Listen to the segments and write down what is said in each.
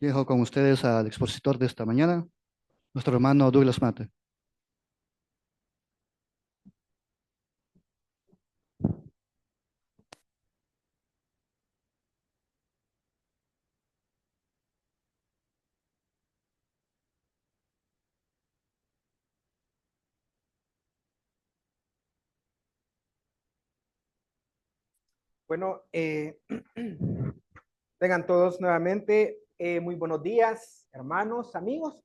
Dejo con ustedes al expositor de esta mañana, nuestro hermano Douglas Mate. Bueno, tengan todos nuevamente muy buenos días, hermanos, amigos,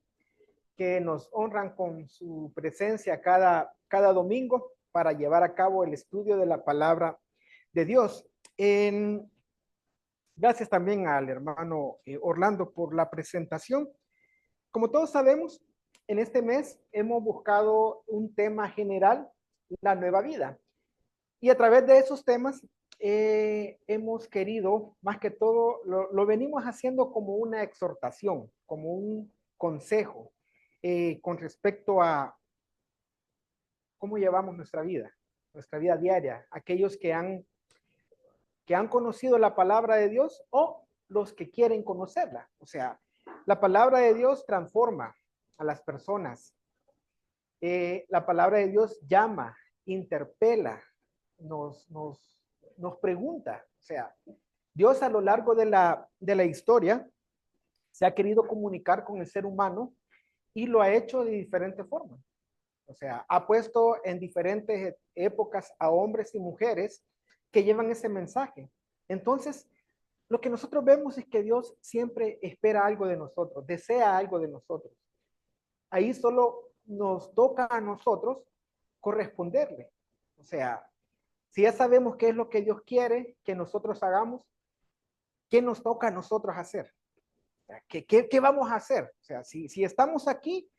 que nos honran con su presencia cada domingo para llevar a cabo el estudio de la palabra de Dios. Gracias también al hermano Orlando por la presentación. Como todos sabemos, en este mes hemos buscado un tema general, la nueva vida. Y a través de esos temas hemos querido, más que todo, lo venimos haciendo como una exhortación, como un consejo con respecto a cómo llevamos nuestra vida diaria, aquellos que han conocido la palabra de Dios o los que quieren conocerla. O sea, la palabra de Dios transforma a las personas. La palabra de Dios llama, interpela, nos, nos, nos pregunta. O sea, Dios a lo largo de la historia se ha querido comunicar con el ser humano y lo ha hecho de diferentes formas. O sea, ha puesto en diferentes épocas a hombres y mujeres que llevan ese mensaje. Entonces, lo que nosotros vemos es que Dios siempre espera algo de nosotros, desea algo de nosotros. Ahí solo nos toca a nosotros corresponderle. O sea, si ya sabemos qué es lo que Dios quiere que nosotros hagamos, ¿qué nos toca a nosotros hacer? O sea, ¿qué vamos a hacer? O sea, si estamos aquí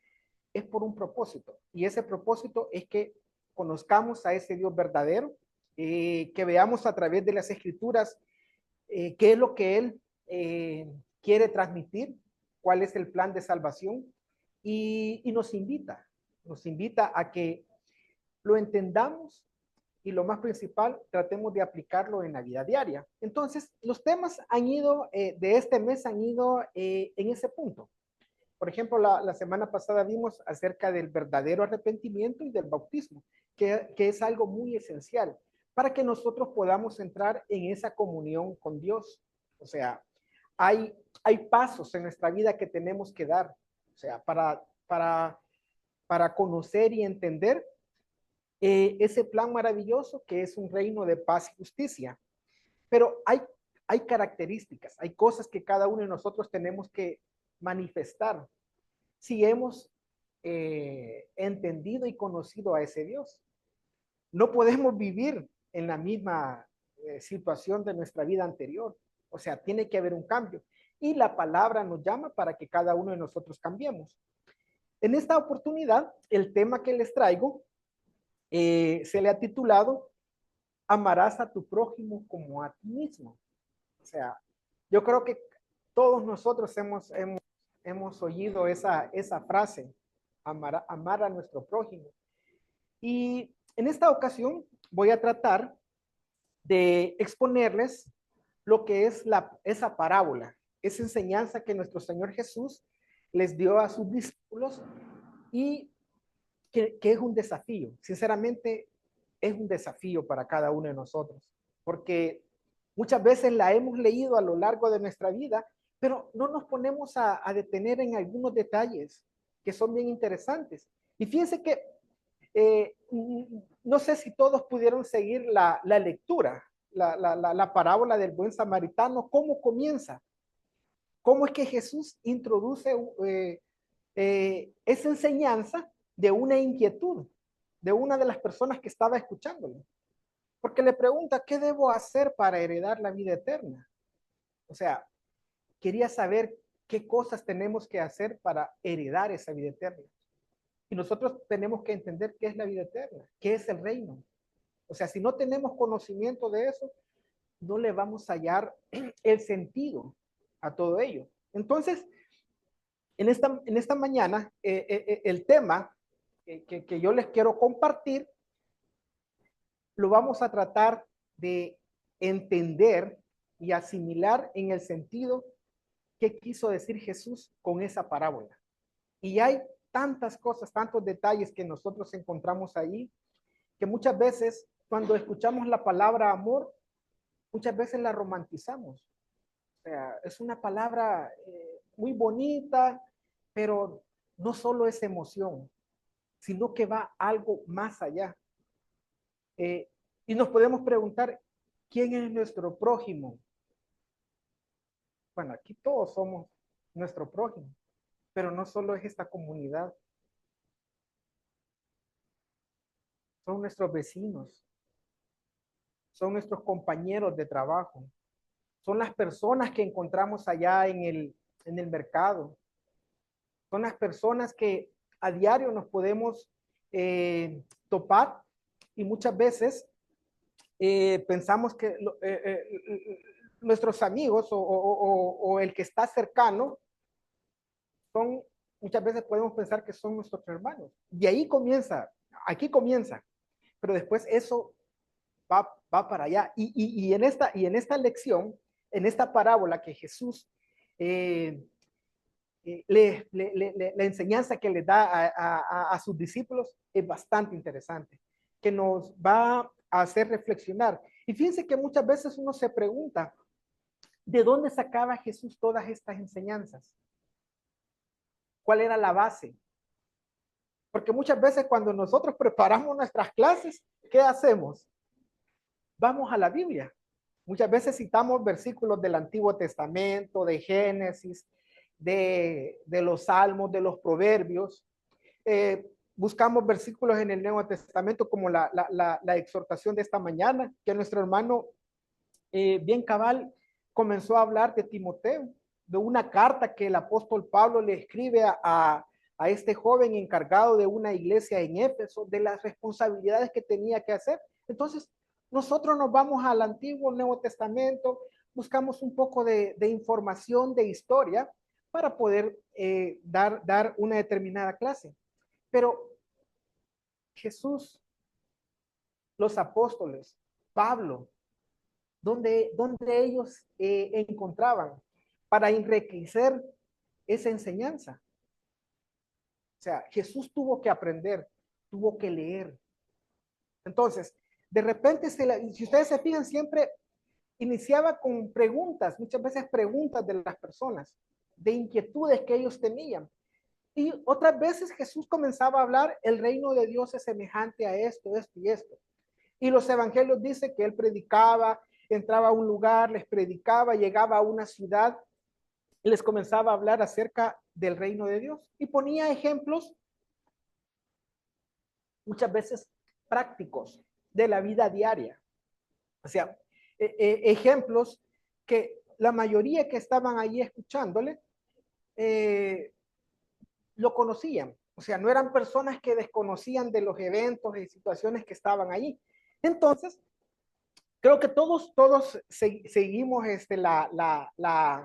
es por un propósito y ese propósito es que conozcamos a ese Dios verdadero, que veamos a través de las escrituras qué es lo que Él quiere transmitir, cuál es el plan de salvación y nos invita a que lo entendamos y lo más principal, tratemos de aplicarlo en la vida diaria. Entonces, los temas han ido, de este mes han ido en ese punto. Por ejemplo, la semana pasada vimos acerca del verdadero arrepentimiento y del bautismo, que es algo muy esencial para que nosotros podamos entrar en esa comunión con Dios. O sea, hay pasos en nuestra vida que tenemos que dar, o sea, para conocer y entender ese plan maravilloso que es un reino de paz y justicia. Pero hay características, hay cosas que cada uno de nosotros tenemos que manifestar si hemos entendido y conocido a ese Dios. No podemos vivir en la misma situación de nuestra vida anterior. O sea, tiene que haber un cambio. Y la palabra nos llama para que cada uno de nosotros cambiemos. En esta oportunidad, el tema que les traigo se le ha titulado Amarás a tu prójimo como a ti mismo. O sea, yo creo que todos nosotros hemos oído esa frase, amar a nuestro prójimo. Y en esta ocasión voy a tratar de exponerles lo que es esa parábola, esa enseñanza que nuestro Señor Jesús les dio a sus discípulos y que es un desafío. Sinceramente, es un desafío para cada uno de nosotros, porque muchas veces la hemos leído a lo largo de nuestra vida, pero no nos ponemos a detener en algunos detalles que son bien interesantes. Y fíjense que no sé si todos pudieron seguir la lectura, la parábola del buen samaritano, cómo comienza, cómo es que Jesús introduce esa enseñanza de una inquietud de una de las personas que estaba escuchándolo. Porque le pregunta, ¿qué debo hacer para heredar la vida eterna? O sea, quería saber qué cosas tenemos que hacer para heredar esa vida eterna. Y nosotros tenemos que entender qué es la vida eterna, qué es el reino. O sea, si no tenemos conocimiento de eso, no le vamos a hallar el sentido a todo ello. Entonces, en esta mañana, el tema que yo les quiero compartir, lo vamos a tratar de entender y asimilar en el sentido qué quiso decir Jesús con esa parábola. Y hay tantas cosas, tantos detalles que nosotros encontramos ahí, que muchas veces cuando escuchamos la palabra amor, muchas veces la romantizamos. O sea, es una palabra muy bonita, pero no solo es emoción, sino que va algo más allá. Y nos podemos preguntar, ¿quién es nuestro prójimo? Bueno, aquí todos somos nuestro prójimo, pero no solo es esta comunidad, son nuestros vecinos, son nuestros compañeros de trabajo, son las personas que encontramos allá en el mercado, son las personas que a diario nos podemos topar y muchas veces pensamos que nuestros amigos o el que está cercano son, muchas veces podemos pensar que son nuestros hermanos. Y ahí comienza, aquí comienza, pero después eso va para allá. Y en esta lección, en esta parábola que Jesús, la enseñanza que le da a sus discípulos es bastante interesante, que nos va a hacer reflexionar. Y fíjense que muchas veces uno se pregunta, ¿de dónde sacaba Jesús todas estas enseñanzas? ¿Cuál era la base? Porque muchas veces cuando nosotros preparamos nuestras clases, ¿qué hacemos? Vamos a la Biblia. Muchas veces citamos versículos del Antiguo Testamento, de Génesis, de los Salmos, de los Proverbios. Buscamos versículos en el Nuevo Testamento como la exhortación de esta mañana, que nuestro hermano bien cabal comenzó a hablar de Timoteo, de una carta que el apóstol Pablo le escribe a este joven encargado de una iglesia en Éfeso, de las responsabilidades que tenía que hacer. Entonces, nosotros nos vamos al Antiguo Nuevo Testamento, buscamos un poco de información, de historia, para poder dar una determinada clase. Pero Jesús, los apóstoles, Pablo, donde ellos encontraban para enriquecer esa enseñanza. O sea, Jesús tuvo que aprender, tuvo que leer. Entonces, de repente, si ustedes se fijan, siempre iniciaba con preguntas, muchas veces preguntas de las personas, de inquietudes que ellos tenían. Y otras veces Jesús comenzaba a hablar, el reino de Dios es semejante a esto, esto y esto. Y los evangelios dicen que él predicaba, entraba a un lugar, les predicaba, llegaba a una ciudad y les comenzaba a hablar acerca del reino de Dios. Y ponía ejemplos, muchas veces prácticos, de la vida diaria. O sea, ejemplos que la mayoría que estaban ahí escuchándole lo conocían. O sea, no eran personas que desconocían de los eventos y situaciones que estaban ahí. Entonces, creo que todos seguimos la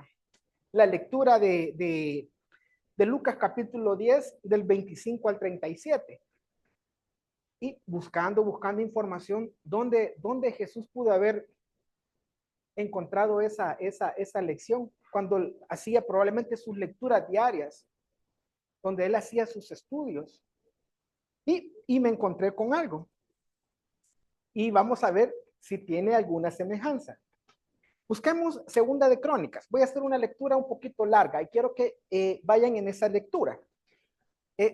lectura de Lucas capítulo 10, del 25 al 37. Y buscando información, ¿dónde Jesús pudo haber encontrado esa lección? Cuando hacía probablemente sus lecturas diarias, donde él hacía sus estudios. Y me encontré con algo. Y vamos a ver si tiene alguna semejanza. Busquemos Segunda de Crónicas. Voy a hacer una lectura un poquito larga y quiero que vayan en esa lectura.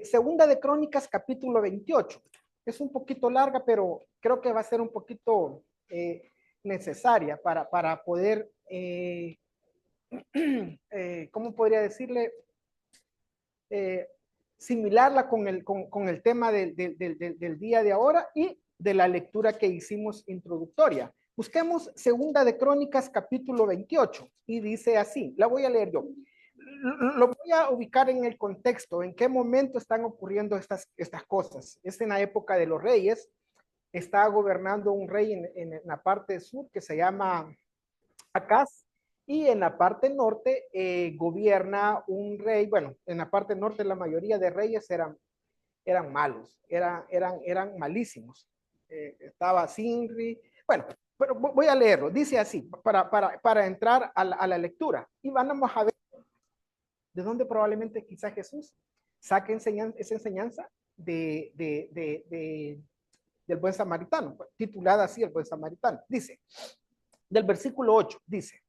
Segunda de Crónicas, capítulo 28. Es un poquito larga, pero creo que va a ser un poquito necesaria para poder, ¿cómo podría decirle? Similarla con el tema del día de ahora y de la lectura que hicimos introductoria. Busquemos Segunda de Crónicas, capítulo 28, y dice así, la voy a leer yo. Lo voy a ubicar en el contexto, en qué momento están ocurriendo estas cosas. Es en la época de los reyes, está gobernando un rey en la parte sur que se llama Acaz, y en la parte norte gobierna un rey. Bueno, en la parte norte la mayoría de reyes eran malos, eran malísimos. Estaba Sinri. Bueno, pero voy a leerlo. Dice así, para entrar a la lectura. Y vamos a ver ¿De dónde probablemente quizá Jesús saque esa enseñanza del buen samaritano? Pues, titulada así, el buen samaritano. Dice, del versículo 8, dice,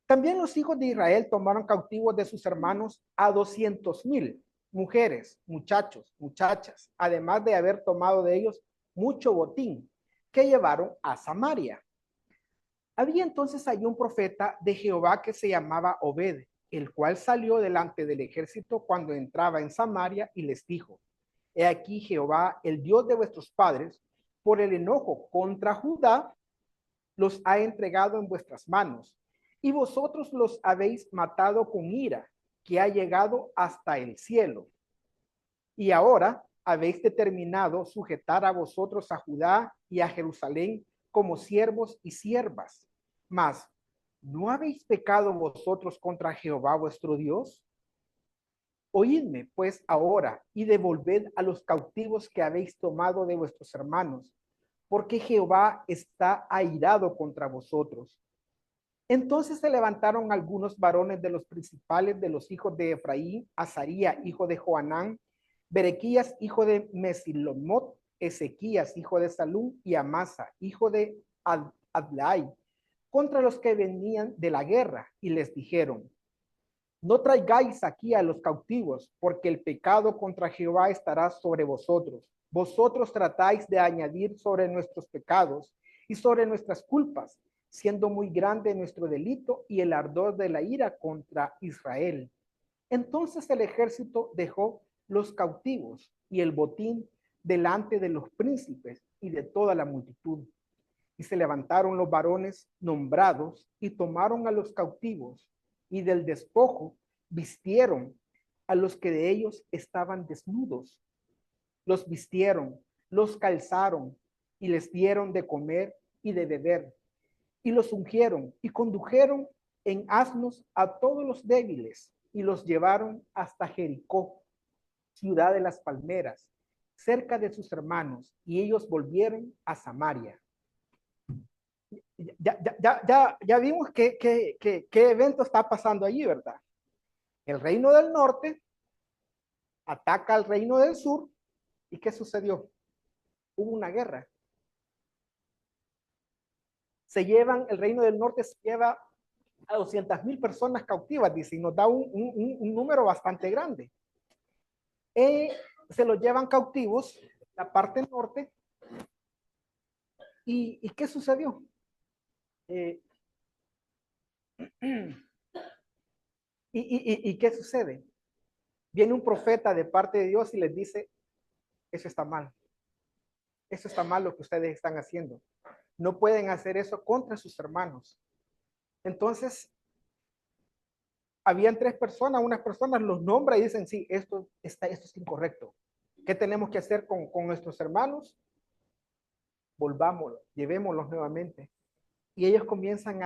también los hijos de Israel tomaron cautivos de sus hermanos a 200,000 mujeres, muchachos, muchachas, además de haber tomado de ellos mucho botín que llevaron a Samaria. Había entonces allí un profeta de Jehová que se llamaba Obed, el cual salió delante del ejército cuando entraba en Samaria y les dijo, he aquí Jehová, el Dios de vuestros padres, por el enojo contra Judá, los ha entregado en vuestras manos, y vosotros los habéis matado con ira, que ha llegado hasta el cielo. Y ahora habéis determinado sujetar a vosotros a Judá y a Jerusalén como siervos y siervas. Mas, ¿no habéis pecado vosotros contra Jehová vuestro Dios? Oídme pues ahora y devolved a los cautivos que habéis tomado de vuestros hermanos, porque Jehová está airado contra vosotros. Entonces se levantaron algunos varones de los principales de los hijos de Efraín, Azaría, hijo de Joanán, Berequías, hijo de Mesilomot, Ezequías, hijo de Salum, y Amasa, hijo de Adlai, contra los que venían de la guerra, y les dijeron, no traigáis aquí a los cautivos, porque el pecado contra Jehová estará sobre vosotros. Vosotros tratáis de añadir sobre nuestros pecados y sobre nuestras culpas, siendo muy grande nuestro delito y el ardor de la ira contra Israel. Entonces el ejército dejó los cautivos y el botín delante de los príncipes y de toda la multitud. Y se levantaron los varones nombrados y tomaron a los cautivos y del despojo vistieron a los que de ellos estaban desnudos. Los vistieron, los calzaron y les dieron de comer y de beber. Y los ungieron y condujeron en asnos a todos los débiles y los llevaron hasta Jericó, ciudad de las palmeras, cerca de sus hermanos, y ellos volvieron a Samaria. Ya vimos qué evento está pasando allí, ¿verdad? El reino del norte ataca al reino del sur, ¿y qué sucedió? Hubo una guerra. El reino del norte se lleva a 200,000 personas cautivas, dice, y nos da un número bastante grande. Se los llevan cautivos, la parte norte, ¿y qué sucedió? ¿Y qué sucede? Viene un profeta de parte de Dios y les dice, eso está mal. Eso está mal lo que ustedes están haciendo. No pueden hacer eso contra sus hermanos. Entonces, habían tres personas, unas personas los nombra y dicen, sí, esto es incorrecto. ¿Qué tenemos que hacer con nuestros hermanos? Volvámoslos, llevémoslos nuevamente. Y ellos comienzan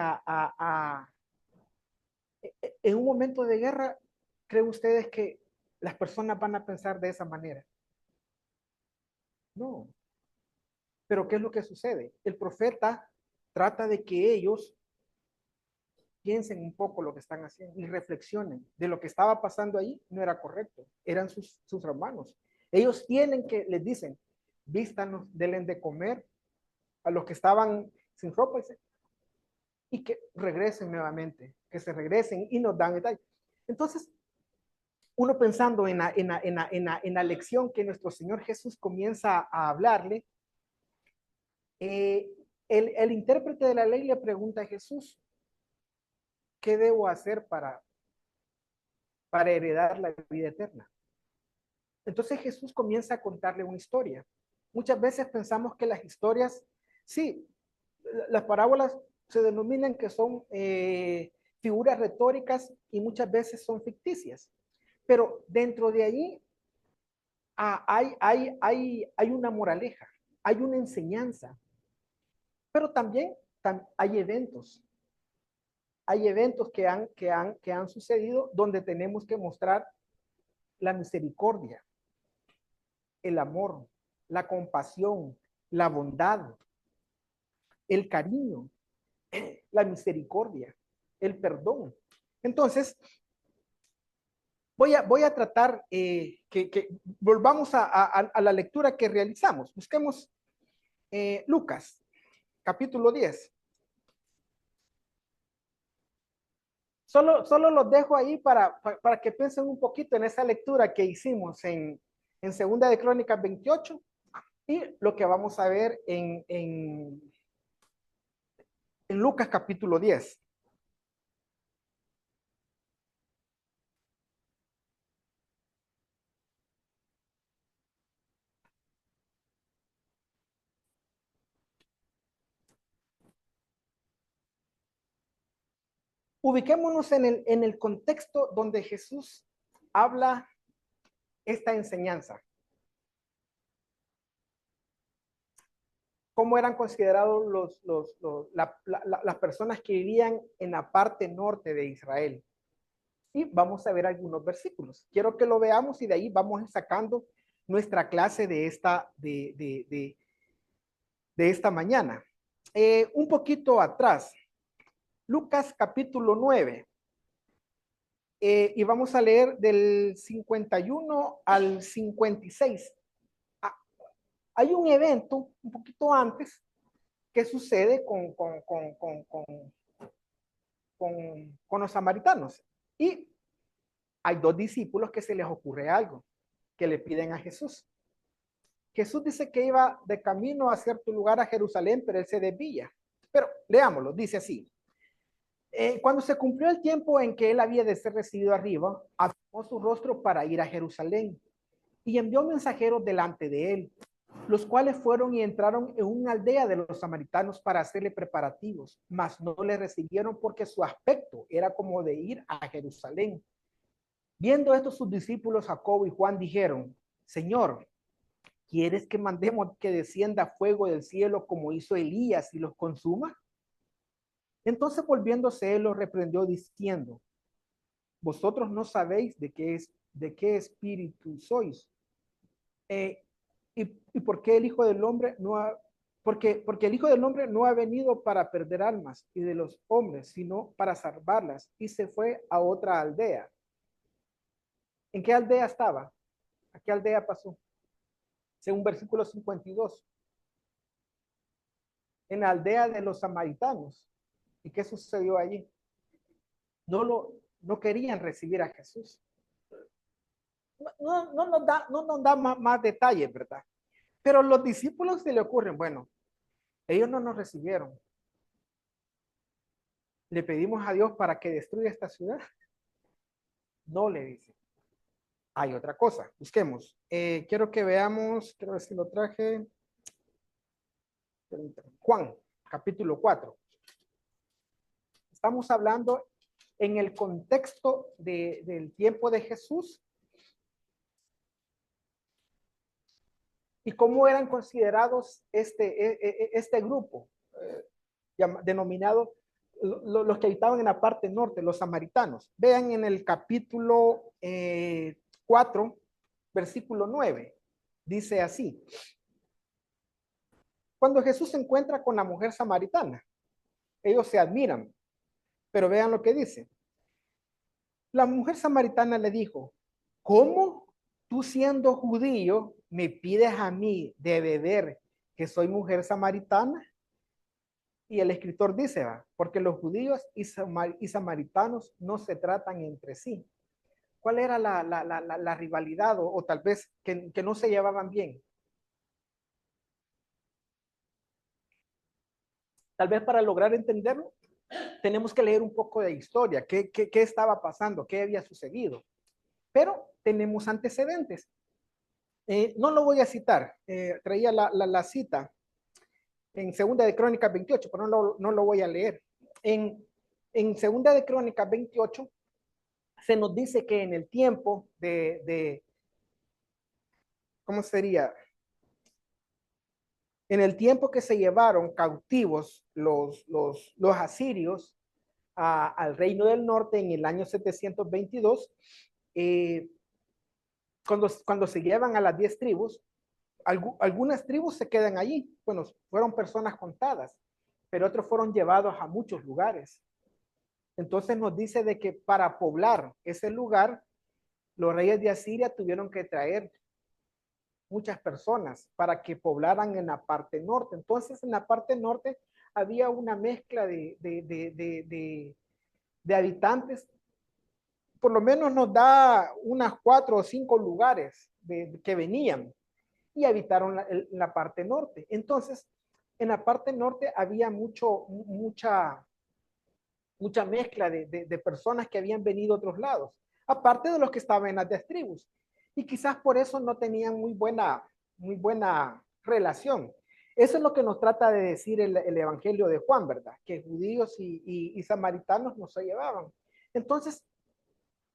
en un momento de guerra, ¿creen ustedes que las personas van a pensar de esa manera? No. Pero ¿qué es lo que sucede? El profeta trata de que ellos piensen un poco lo que están haciendo y reflexionen de lo que estaba pasando ahí. No era correcto, eran sus hermanos. Ellos tienen que, les dicen, vístanos, denle de comer a los que estaban sin ropa y que regresen nuevamente, que se regresen y nos dan detalles. Entonces, uno pensando en la lección que nuestro Señor Jesús comienza a hablarle, el intérprete de la ley le pregunta a Jesús, ¿qué debo hacer para heredar la vida eterna? Entonces Jesús comienza a contarle una historia. Muchas veces pensamos que las historias, sí, las parábolas se denominan que son figuras retóricas y muchas veces son ficticias, pero dentro de allí hay una moraleja, hay una enseñanza, pero también hay eventos. Hay eventos que han sucedido donde tenemos que mostrar la misericordia, el amor, la compasión, la bondad, el cariño, la misericordia, el perdón. Entonces, voy a tratar que volvamos a la lectura que realizamos. Busquemos Lucas, capítulo 10. Solo los dejo ahí para que piensen un poquito en esa lectura que hicimos en Segunda de Crónicas 28 y lo que vamos a ver en Lucas capítulo 10. Ubiquémonos en el contexto donde Jesús habla esta enseñanza. ¿Cómo eran considerados las personas que vivían en la parte norte de Israel? Y vamos a ver algunos versículos. Quiero que lo veamos y de ahí vamos sacando nuestra clase de esta mañana. Un poquito atrás, Lucas capítulo 9. Y vamos a leer del 51 al 56. Ah, hay un evento un poquito antes que sucede con los samaritanos. Y hay dos discípulos que se les ocurre algo, que le piden a Jesús. Jesús dice que iba de camino a cierto lugar a Jerusalén, pero él se desvía. Pero leámoslo, dice así. Cuando se cumplió el tiempo en que él había de ser recibido arriba, afirmó su rostro para ir a Jerusalén y envió mensajeros delante de él, los cuales fueron y entraron en una aldea de los samaritanos para hacerle preparativos, mas no le recibieron porque su aspecto era como de ir a Jerusalén. Viendo esto, sus discípulos Jacobo y Juan dijeron: Señor, ¿quieres que mandemos que descienda fuego del cielo como hizo Elías y los consuma? Entonces volviéndose él los reprendió diciendo: Vosotros no sabéis de qué espíritu sois. Y por qué el Hijo del Hombre no ha, porque el Hijo del Hombre no ha venido para perder almas y de los hombres, sino para salvarlas. Y se fue a otra aldea. ¿En qué aldea estaba? ¿A qué aldea pasó? Según versículo 52. En la aldea de los samaritanos. ¿Y qué sucedió allí? No querían recibir a Jesús. No nos da más detalles, ¿verdad? Pero los discípulos se le ocurren, bueno, ellos no nos recibieron. Le pedimos a Dios para que destruya esta ciudad. No le dice. Hay otra cosa, busquemos. Quiero que veamos, quiero ver si lo traje. Juan, capítulo 4. Estamos hablando en el contexto del tiempo de Jesús y cómo eran considerados este grupo, denominado los que habitaban en la parte norte, los samaritanos. Vean en el capítulo 4, versículo 9, dice así: cuando Jesús se encuentra con la mujer samaritana, ellos se admiran, pero vean lo que dice. La mujer samaritana le dijo: ¿cómo tú siendo judío me pides a mí de beber que soy mujer samaritana? Y el escritor dice, porque los judíos y samaritanos no se tratan entre sí. ¿Cuál era la rivalidad o tal vez que no se llevaban bien? Tal vez para lograr entenderlo, tenemos que leer un poco de historia, qué estaba pasando, qué había sucedido. Pero tenemos antecedentes. No lo voy a citar, traía la cita en Segunda de Crónicas 28, pero no lo voy a leer. En Segunda de Crónicas 28 se nos dice que en el tiempo ¿cómo sería? En el tiempo que se llevaron cautivos los asirios al reino del norte en el año 722, cuando se llevan a las 10 tribus, algunas tribus se quedan allí. Bueno, fueron personas contadas, pero otros fueron llevados a muchos lugares. Entonces nos dice de que para poblar ese lugar, Los reyes de Asiria tuvieron que traer muchas personas para que poblaran en la parte norte. Entonces, en la parte norte había una mezcla de habitantes. Por lo menos nos da unas 4 o 5 lugares que venían y habitaron la parte norte. Entonces, en la parte norte había mucha mezcla de personas que habían venido a otros lados, aparte de los que estaban en las 10 tribus. Y quizás por eso no tenían muy buena relación. Eso es lo que nos trata de decir el Evangelio de Juan, ¿verdad? Que judíos y samaritanos no se llevaban. Entonces,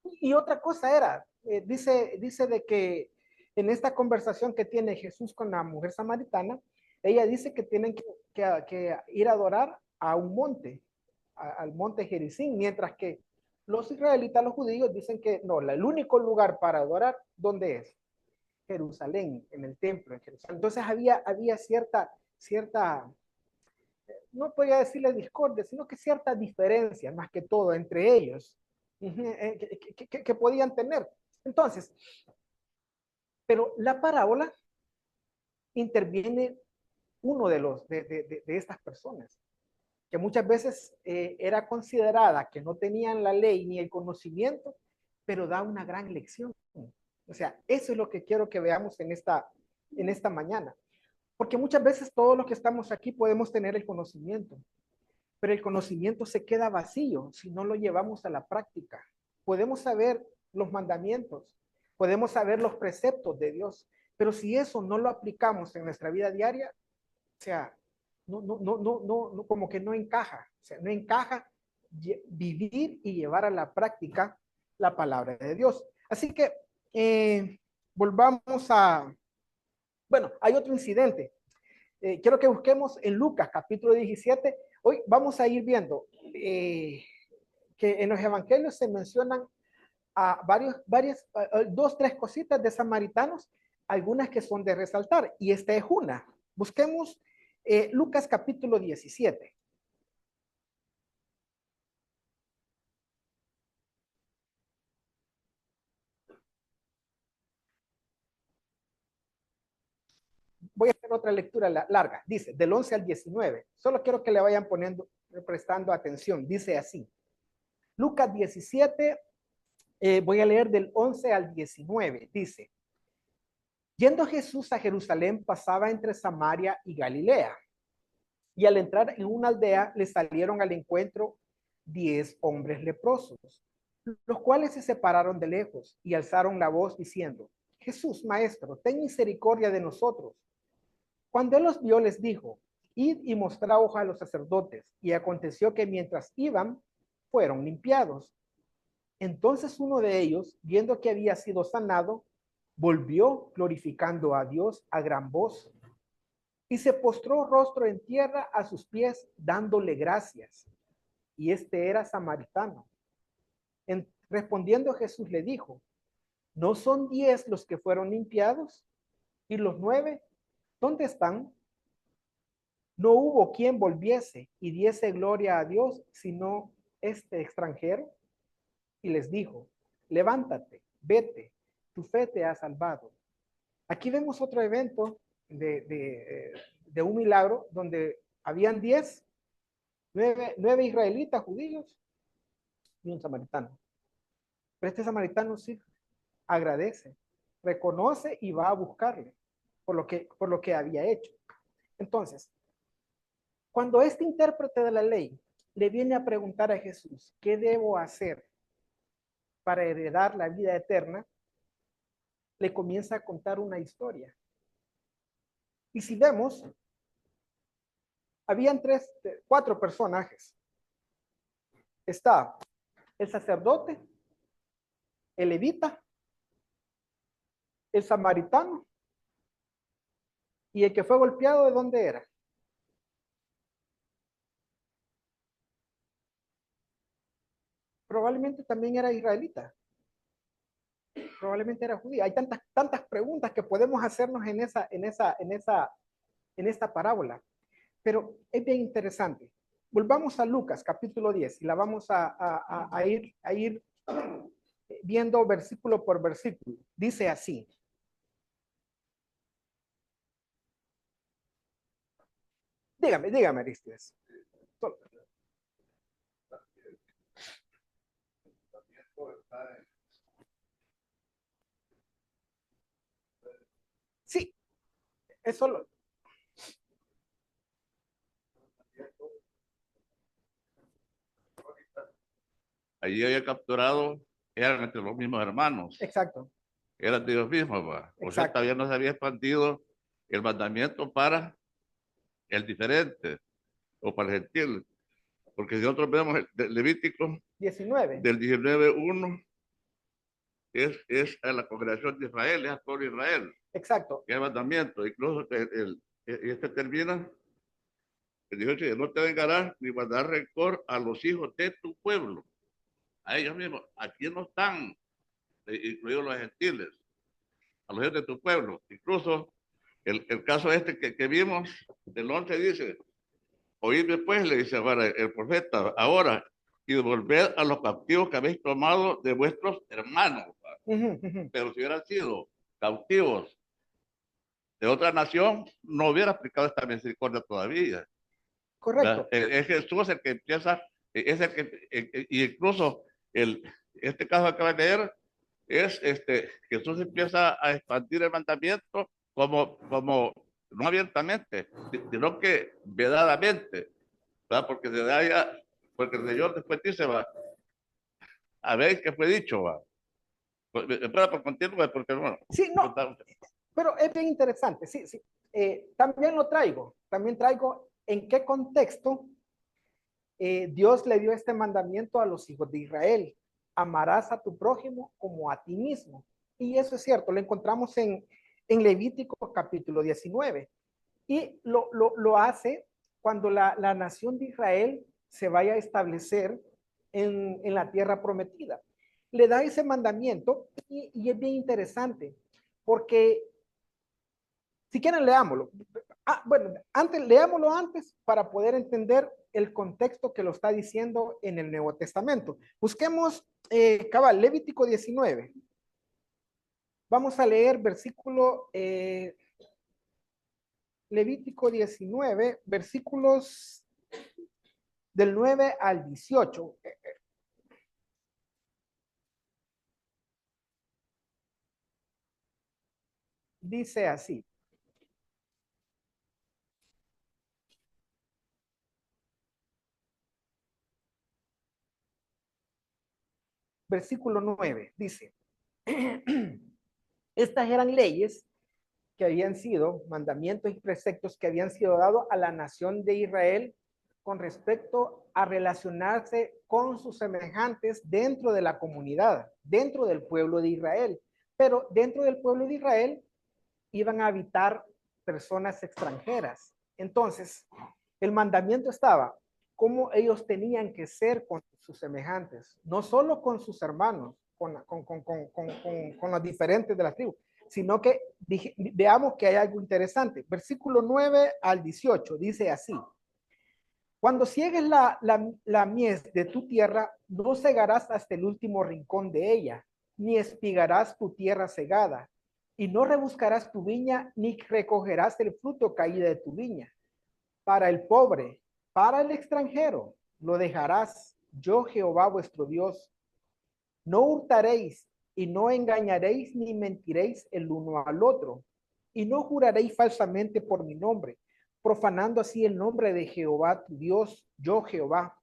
y otra cosa era, dice de que en esta conversación que tiene Jesús con la mujer samaritana, ella dice que tienen que ir a adorar a un monte, al monte Gerizim, mientras que los israelitas, los judíos, dicen que no, el único lugar para adorar, ¿dónde es? Jerusalén, en el templo, en Jerusalén. Entonces había cierta, no podía decirle discordia, sino que cierta diferencia, más que todo, entre ellos, que podían tener. Entonces, pero la parábola interviene uno de estas personas, que muchas veces era considerada que no tenían la ley ni el conocimiento, pero da una gran lección. O sea, eso es lo que quiero que veamos en esta mañana. Porque muchas veces todos los que estamos aquí podemos tener el conocimiento, pero el conocimiento se queda vacío si no lo llevamos a la práctica. Podemos saber los mandamientos, podemos saber los preceptos de Dios, pero si eso no lo aplicamos en nuestra vida diaria, o sea, no, como que no encaja, o sea, no encaja vivir y llevar a la práctica la palabra de Dios. Así que volvamos bueno, hay otro incidente. Quiero que busquemos en Lucas capítulo 17. Hoy vamos a ir viendo que en los evangelios se mencionan a varias, 2, 3 cositas de samaritanos, algunas que son de resaltar, y esta es una. Busquemos Lucas capítulo 17. Voy a hacer otra lectura larga. Dice, del 11 al 19. Solo quiero que le vayan prestando atención. Dice así. Lucas 17, voy a leer del 11 al 19. Dice, yendo Jesús a Jerusalén, pasaba entre Samaria y Galilea. Y al entrar en una aldea, le salieron al encuentro 10 hombres leprosos, los cuales se separaron de lejos y alzaron la voz diciendo, Jesús, maestro, ten misericordia de nosotros. Cuando él los vio, les dijo, id y mostraos a los sacerdotes. Y aconteció que mientras iban, fueron limpiados. Entonces uno de ellos, viendo que había sido sanado, volvió glorificando a Dios a gran voz y se postró rostro en tierra a sus pies, dándole gracias. Y este era samaritano. Respondiendo Jesús le dijo, ¿no son 10 los que fueron limpiados? ¿Y los 9? ¿Dónde están? No hubo quien volviese y diese gloria a Dios, sino este extranjero. Y les dijo, levántate, vete, tu fe te ha salvado. Aquí vemos otro evento de un milagro donde habían 9 israelitas judíos y un samaritano. Pero este samaritano sí agradece, reconoce y va a buscarle por lo que había hecho. Entonces, cuando este intérprete de la ley le viene a preguntar a Jesús, ¿qué debo hacer para heredar la vida eterna? Le comienza a contar una historia. Y si vemos, habían 4 personajes. Está el sacerdote, el levita, el samaritano y el que fue golpeado, ¿de dónde era? Probablemente también era israelita. Probablemente era judía. Hay tantas preguntas que podemos hacernos en esta parábola. Pero es bien interesante. Volvamos a Lucas capítulo 10 y la vamos a ir viendo versículo por versículo. Dice así. Dígame, Aristides. Sí, eso lo... Allí había capturado, eran entre los mismos hermanos, Exacto, eran de ellos mismos, va. O sea, exacto. todavía no se había expandido el mandamiento para el diferente o para el gentil. Porque si nosotros vemos el de Levítico 19. del 19:1, es a la congregación de Israel, es a todo Israel, Exacto. que es el mandamiento. Incluso este termina, el 18, no te vengarás ni guardarás rencor a los hijos de tu pueblo, a ellos mismos. Aquí no están incluidos los gentiles, a los hijos de tu pueblo. Incluso el caso este que vimos, del 11 dice, oíd después, le dice ahora el profeta, ahora, y devolved a los cautivos que habéis tomado de vuestros hermanos. Pero si hubieran sido cautivos de otra nación, no hubiera aplicado esta misericordia todavía. Correcto. Es Jesús el que empieza, es el que, y incluso este caso que acaba de leer, es Jesús empieza a expandir el mandamiento como no abiertamente, sino que vedadamente, ¿verdad? Porque el Señor después dice, va, a ver qué fue dicho, va. Espera por continuo, porque bueno. Sí, no, pero es bien interesante. Sí, sí. También lo traigo. También traigo en qué contexto Dios le dio este mandamiento a los hijos de Israel. Amarás a tu prójimo como a ti mismo. Y eso es cierto, lo encontramos en Levítico capítulo 19. Y lo hace cuando la nación de Israel se vaya a establecer en la tierra prometida. Le da ese mandamiento y es bien interesante porque si quieren leámoslo. Bueno, leámoslo antes para poder entender el contexto que lo está diciendo en el Nuevo Testamento. Busquemos cabal, Levítico 19. Vamos a leer versículo Levítico 19, versículos del 9 al 18. Dice así. Versículo 9 dice, estas eran leyes que habían sido, mandamientos y preceptos que habían sido dados a la nación de Israel con respecto a relacionarse con sus semejantes dentro de la comunidad, dentro del pueblo de Israel. Pero dentro del pueblo de Israel iban a habitar personas extranjeras. Entonces, el mandamiento estaba cómo ellos tenían que ser con sus semejantes, no solo con sus hermanos, con los diferentes de las tribus, sino que veamos que hay algo interesante. Versículo 9 al 18 dice así. Cuando ciegues la mies de tu tierra, no cegarás hasta el último rincón de ella, ni espigarás tu tierra cegada, y no rebuscarás tu viña, ni recogerás el fruto caído de tu viña. Para el pobre, para el extranjero, lo dejarás, yo Jehová vuestro Dios. No hurtaréis, y no engañaréis, ni mentiréis el uno al otro, y no juraréis falsamente por mi nombre, profanando así el nombre de Jehová tu Dios, yo Jehová.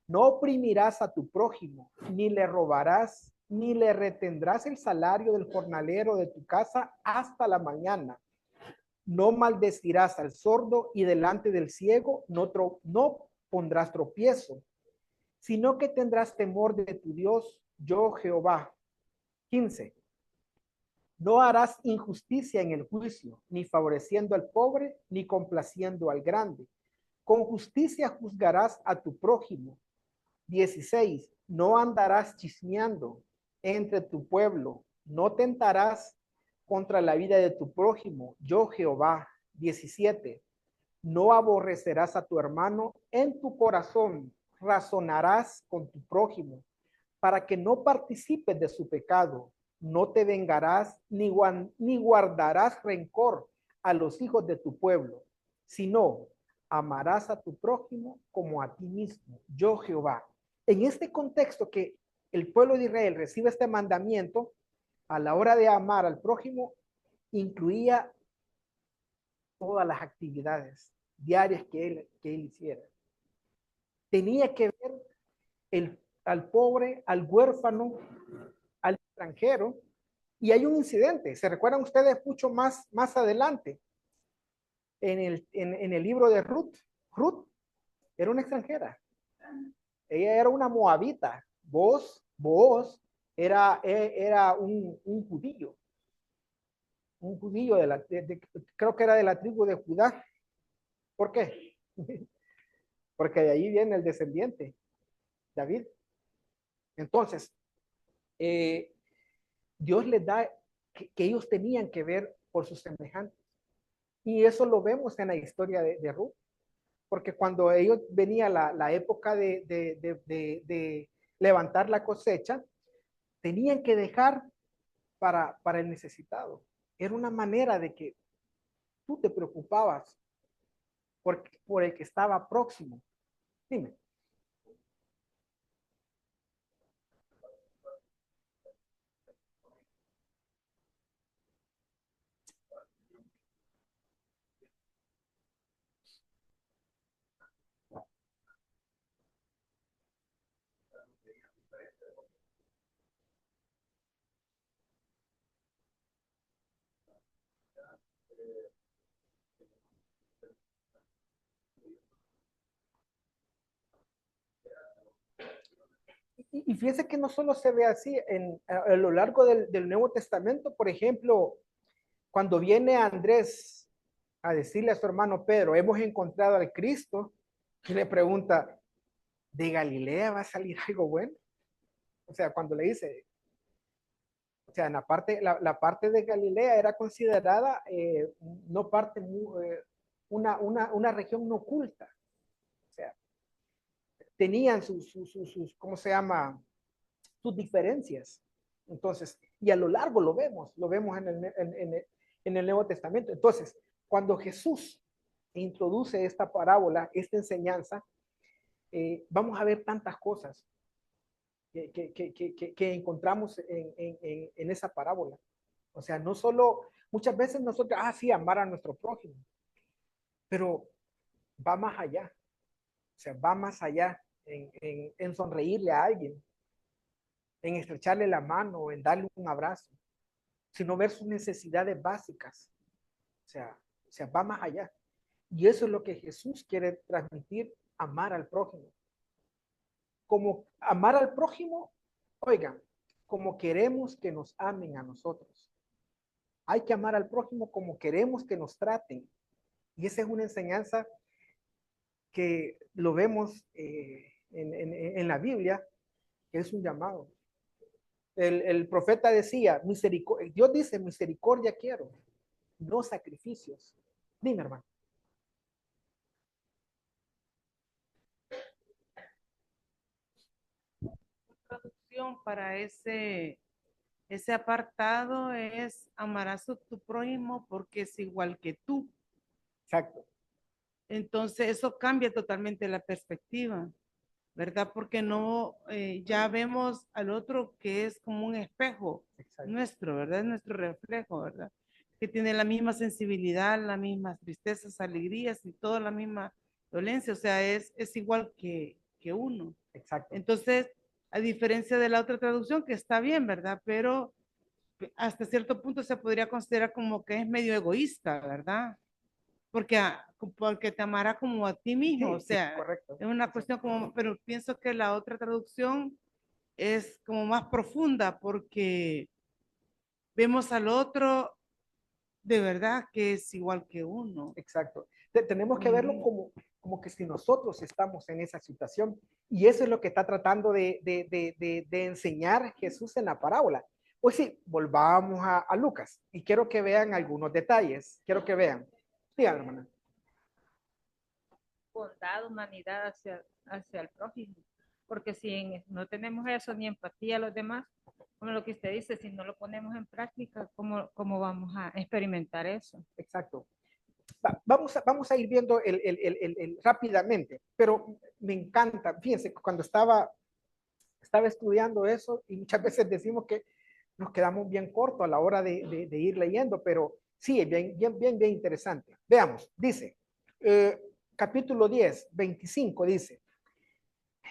No oprimirás a tu prójimo, ni le robarás, ni le retendrás el salario del jornalero de tu casa hasta la mañana. No maldecirás al sordo y delante del ciego no pondrás tropiezo, sino que tendrás temor de tu Dios, yo Jehová. 15. No harás injusticia en el juicio, ni favoreciendo al pobre, ni complaciendo al grande. Con justicia juzgarás a tu prójimo. 16. No andarás chismeando entre tu pueblo, no tentarás contra la vida de tu prójimo, yo Jehová. 17. No aborrecerás a tu hermano en tu corazón, razonarás con tu prójimo. para que no participes de su pecado. No te vengarás ni guardarás rencor a los hijos de tu pueblo, sino amarás a tu prójimo como a ti mismo, yo Jehová. En este contexto que el pueblo de Israel recibe este mandamiento, a la hora de amar al prójimo, incluía todas las actividades diarias que él hiciera. Tenía que ver al pobre, al huérfano, al extranjero. Y hay un incidente, ¿se recuerdan ustedes mucho más adelante? En el libro de Ruth. Ruth era una extranjera. Ella era una moabita. Vos era un judío. Un judío creo que era de la tribu de Judá. ¿Por qué? Porque de ahí viene el descendiente, David. Entonces, Dios les da que ellos tenían que ver por sus semejantes. Y eso lo vemos en la historia de Ruth. Porque cuando ellos venía la época de levantar la cosecha, tenían que dejar para el necesitado. Era una manera de que tú te preocupabas por el que estaba próximo. Dime. Y fíjense que no solo se ve así a lo largo del Nuevo Testamento. Por ejemplo, cuando viene Andrés a decirle a su hermano Pedro, hemos encontrado al Cristo, y le pregunta, ¿de Galilea va a salir algo bueno? O sea, cuando le dice, o sea, en la parte de Galilea era considerada no parte, una región no oculta. O sea, tenían sus, ¿cómo se llama? Sus diferencias. Entonces, y a lo largo lo vemos en el Nuevo Testamento. Entonces, cuando Jesús introduce esta parábola, esta enseñanza, vamos a ver tantas cosas que encontramos en esa parábola. O sea, no solo, muchas veces nosotros, sí, amar a nuestro prójimo, pero va más allá. O sea, va más allá en sonreírle a alguien, en estrecharle la mano, en darle un abrazo, sino ver sus necesidades básicas. O sea, va más allá. Y eso es lo que Jesús quiere transmitir, amar al prójimo. Como amar al prójimo, oigan, como queremos que nos amen a nosotros. Hay que amar al prójimo como queremos que nos traten. Y esa es una enseñanza que lo vemos en la Biblia, que es un llamado. El profeta decía, Dios dice, misericordia quiero, no sacrificios. Dime, hermano. Traducción para ese apartado es amarás a tu prójimo porque es igual que tú. Exacto. Entonces eso cambia totalmente la perspectiva, ¿verdad? Porque no, ya vemos al otro que es como un espejo Exacto. nuestro, ¿verdad? Es nuestro reflejo, ¿verdad? Que tiene la misma sensibilidad, las mismas tristezas, alegrías y toda la misma dolencia, o sea, es igual que uno. Exacto. Entonces, a diferencia de la otra traducción, que está bien, ¿verdad? Pero hasta cierto punto se podría considerar como que es medio egoísta, ¿verdad? Porque te amará como a ti mismo, Sí, o sea, correcto. es una cuestión como, pero pienso que la otra traducción es como más profunda porque vemos al otro de verdad que es igual que uno. Exacto. Tenemos que verlo como que si nosotros estamos en esa situación. Y eso es lo que está tratando de enseñar Jesús en la parábola. Pues sí, volvamos a Lucas y quiero que vean algunos detalles. Quiero que vean. Díganme, hermana. Bondad, humanidad hacia el prójimo. porque si no tenemos eso ni empatía a los demás, como lo que usted dice, si no lo ponemos en práctica, ¿cómo vamos a experimentar eso? Exacto. Vamos a ir viendo rápidamente, pero me encanta, fíjense, cuando estaba estudiando eso y muchas veces decimos que nos quedamos bien cortos a la hora de ir leyendo, pero sí, es bien interesante. Veamos, dice, capítulo 10, 25, dice,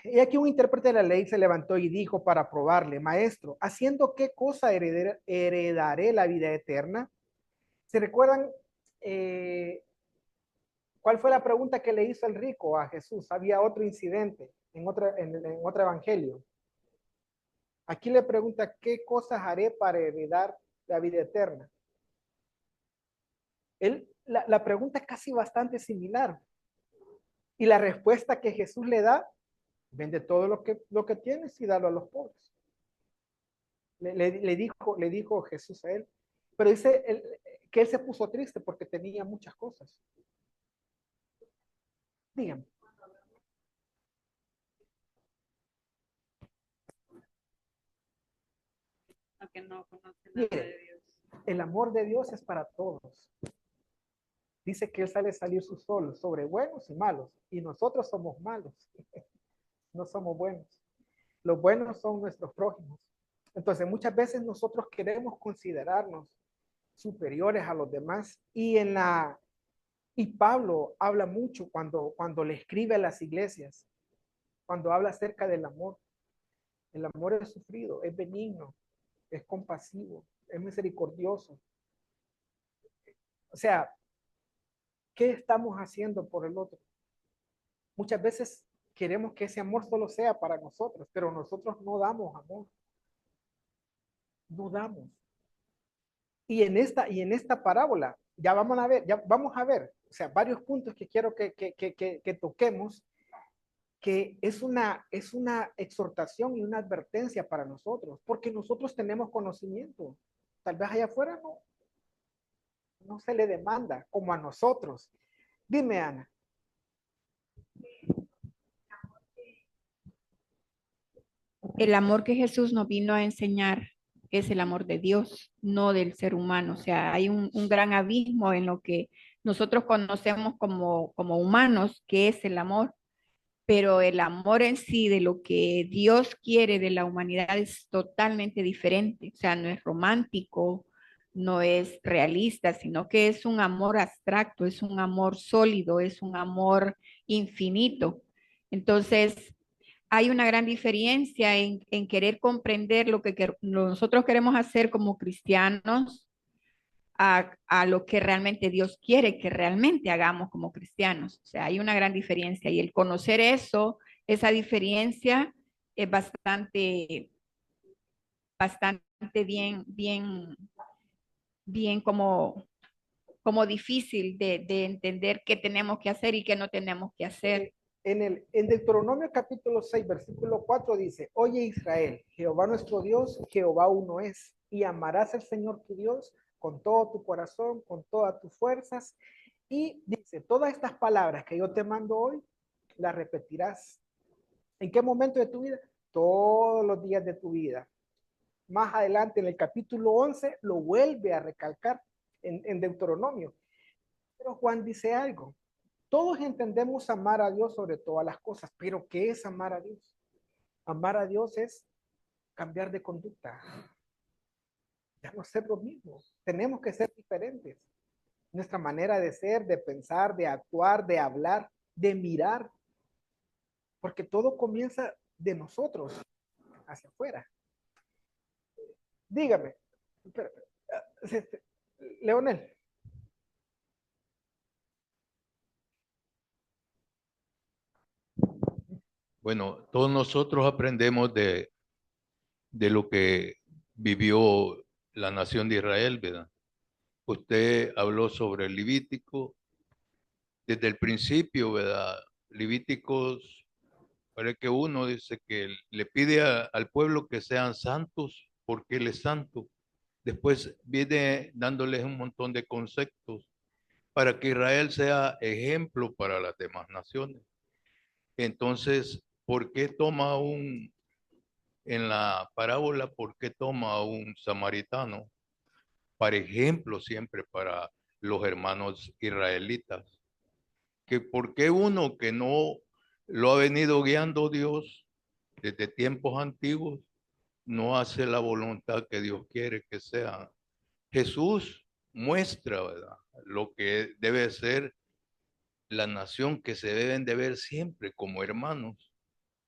y aquí un intérprete de la ley se levantó y dijo para probarle, maestro, ¿haciendo qué cosa heredaré la vida eterna? ¿Se recuerdan cuál fue la pregunta que le hizo el rico a Jesús? Había otro incidente en otro evangelio. Aquí le pregunta, ¿qué cosas haré para heredar la vida eterna? La pregunta es casi bastante similar. Y la respuesta que Jesús le da, vende todo lo que tienes y dalo a los pobres. Le dijo Jesús a él. Pero dice que él se puso triste porque tenía muchas cosas. Díganme. Aunque no conoce nada Mire, de Dios. el amor de Dios es para todos. Dice que él sale a salir su sol sobre buenos y malos. Y nosotros somos malos. No somos buenos. Los buenos son nuestros prójimos. Entonces, muchas veces nosotros queremos considerarnos superiores a los demás. Y Pablo habla mucho cuando le escribe a las iglesias, cuando habla acerca del amor. El amor es sufrido, es benigno, es compasivo, es misericordioso. O sea, ¿qué estamos haciendo por el otro? Muchas veces queremos que ese amor solo sea para nosotros, pero nosotros no damos amor. No damos. Y en esta parábola, ya vamos a ver, o sea, varios puntos que quiero que toquemos, que es una exhortación y una advertencia para nosotros, porque nosotros tenemos conocimiento. Tal vez allá afuera no se le demanda como a nosotros. Dime, Ana. El amor que Jesús nos vino a enseñar es el amor de Dios, no del ser humano. O sea, hay un gran abismo en lo que nosotros conocemos como humanos, que es el amor, pero el amor en sí de lo que Dios quiere de la humanidad es totalmente diferente. O sea, no es romántico, no es realista, sino que es un amor abstracto, es un amor sólido, es un amor infinito. Entonces, hay una gran diferencia en querer comprender lo que nosotros queremos hacer como cristianos a lo que realmente Dios quiere que realmente hagamos como cristianos. O sea, hay una gran diferencia y el conocer eso, esa diferencia es bastante bien como difícil de entender qué tenemos que hacer y qué no tenemos que hacer. En Deuteronomio capítulo 6, versículo 4 dice, oye Israel, Jehová nuestro Dios, Jehová uno es, y amarás al Señor tu Dios con todo tu corazón, con todas tus fuerzas. Y dice, todas estas palabras que yo te mando hoy, las repetirás. ¿En qué momento de tu vida? Todos los días de tu vida. Más adelante en el capítulo 11 lo vuelve a recalcar en Deuteronomio. Pero Juan dice algo. Todos entendemos amar a Dios sobre todas las cosas, pero ¿qué es amar a Dios? Amar a Dios es cambiar de conducta. Ya no ser lo mismo. Tenemos que ser diferentes. Nuestra manera de ser, de pensar, de actuar, de hablar, de mirar. Porque todo comienza de nosotros hacia afuera. Dígame, Leonel. Bueno, todos nosotros aprendemos de lo que vivió la nación de Israel, ¿verdad? Usted habló sobre el Levítico desde el principio, ¿verdad? Levíticos, para que uno dice que le pide al pueblo que sean santos porque él es santo. Después viene dándoles un montón de conceptos para que Israel sea ejemplo para las demás naciones. Entonces, ¿por qué toma en la parábola, por qué toma a un samaritano? Por ejemplo, siempre para los hermanos israelitas. Que por qué uno que no lo ha venido guiando Dios desde tiempos antiguos, no hace la voluntad que Dios quiere que sea. Jesús muestra, ¿verdad?, lo que debe ser la nación, que se deben de ver siempre como hermanos.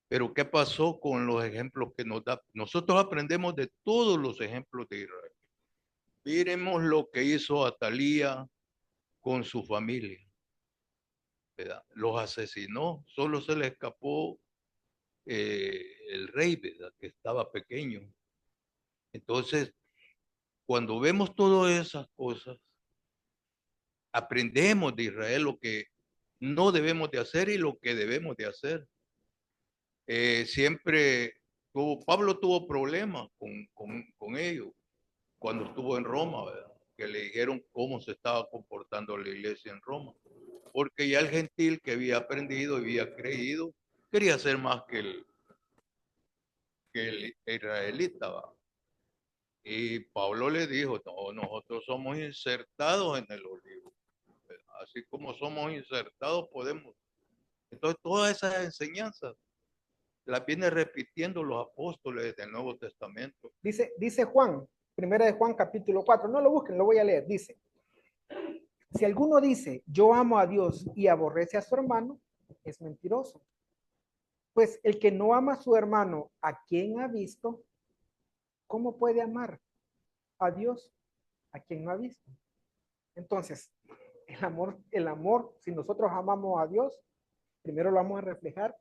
Pero ¿qué pasó con los ejemplos que nos da? Nosotros aprendemos de todos los ejemplos de Israel. Miremos lo que hizo Atalía con su familia, ¿verdad? Los asesinó, solo se le escapó el rey, ¿verdad?, que estaba pequeño. Entonces, cuando vemos todas esas cosas, aprendemos de Israel lo que no debemos de hacer y lo que debemos de hacer. Siempre Pablo tuvo problemas con ellos cuando estuvo en Roma, ¿verdad?, que le dijeron cómo se estaba comportando la iglesia en Roma, porque ya el gentil que había aprendido y había creído quería ser más que el israelita, ¿va? Y Pablo le dijo, no, nosotros somos insertados en el olivo, ¿verdad? Así como somos insertados podemos. Entonces todas esas enseñanzas las viene repitiendo los apóstoles del Nuevo Testamento. Dice Juan, primera de Juan capítulo 4, no lo busquen, lo voy a leer, dice, si alguno dice, yo amo a Dios y aborrece a su hermano, es mentiroso. Pues el que no ama a su hermano, a quien ha visto, ¿cómo puede amar a Dios a quien no ha visto? Entonces, el amor, si nosotros amamos a Dios, primero lo vamos a reflejar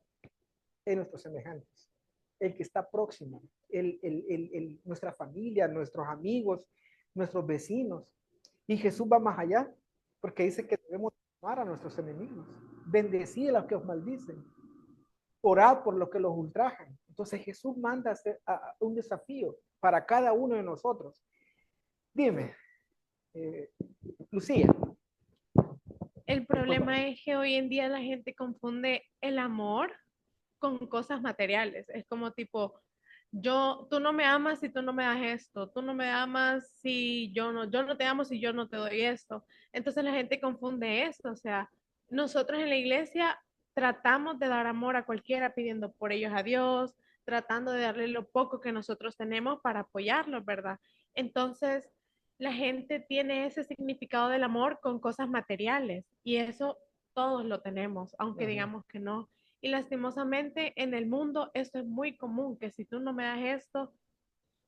en nuestros semejantes, el que está próximo, nuestra familia, nuestros amigos, nuestros vecinos. Y Jesús va más allá, porque dice que debemos amar a nuestros enemigos, bendecir a los que os maldicen, orar por los que los ultrajan. Entonces Jesús manda un desafío para cada uno de nosotros. Dime, Lucía. El problema es que hoy en día la gente confunde el amor con cosas materiales. Es como tipo, tú no me amas si tú no me das esto, tú no me amas si yo no te amo si yo no te doy esto. Entonces la gente confunde esto. O sea, nosotros en la iglesia tratamos de dar amor a cualquiera pidiendo por ellos a Dios, tratando de darle lo poco que nosotros tenemos para apoyarlos, ¿verdad? Entonces, la gente tiene ese significado del amor con cosas materiales y eso todos lo tenemos, aunque digamos que no. Y lastimosamente en el mundo esto es muy común, que si tú no me das esto,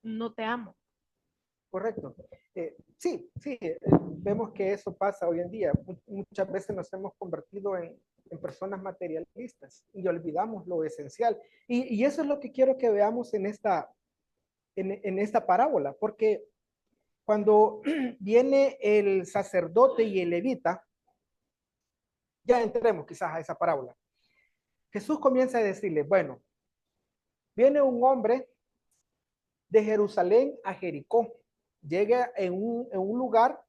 no te amo. Correcto. Sí, vemos que eso pasa hoy en día. Muchas veces nos hemos convertido en personas materialistas y olvidamos lo esencial. Y eso es lo que quiero que veamos en esta parábola, porque cuando viene el sacerdote y el levita, ya entremos quizás a esa parábola. Jesús comienza a decirle, bueno, viene un hombre de Jerusalén a Jericó, llega en un lugar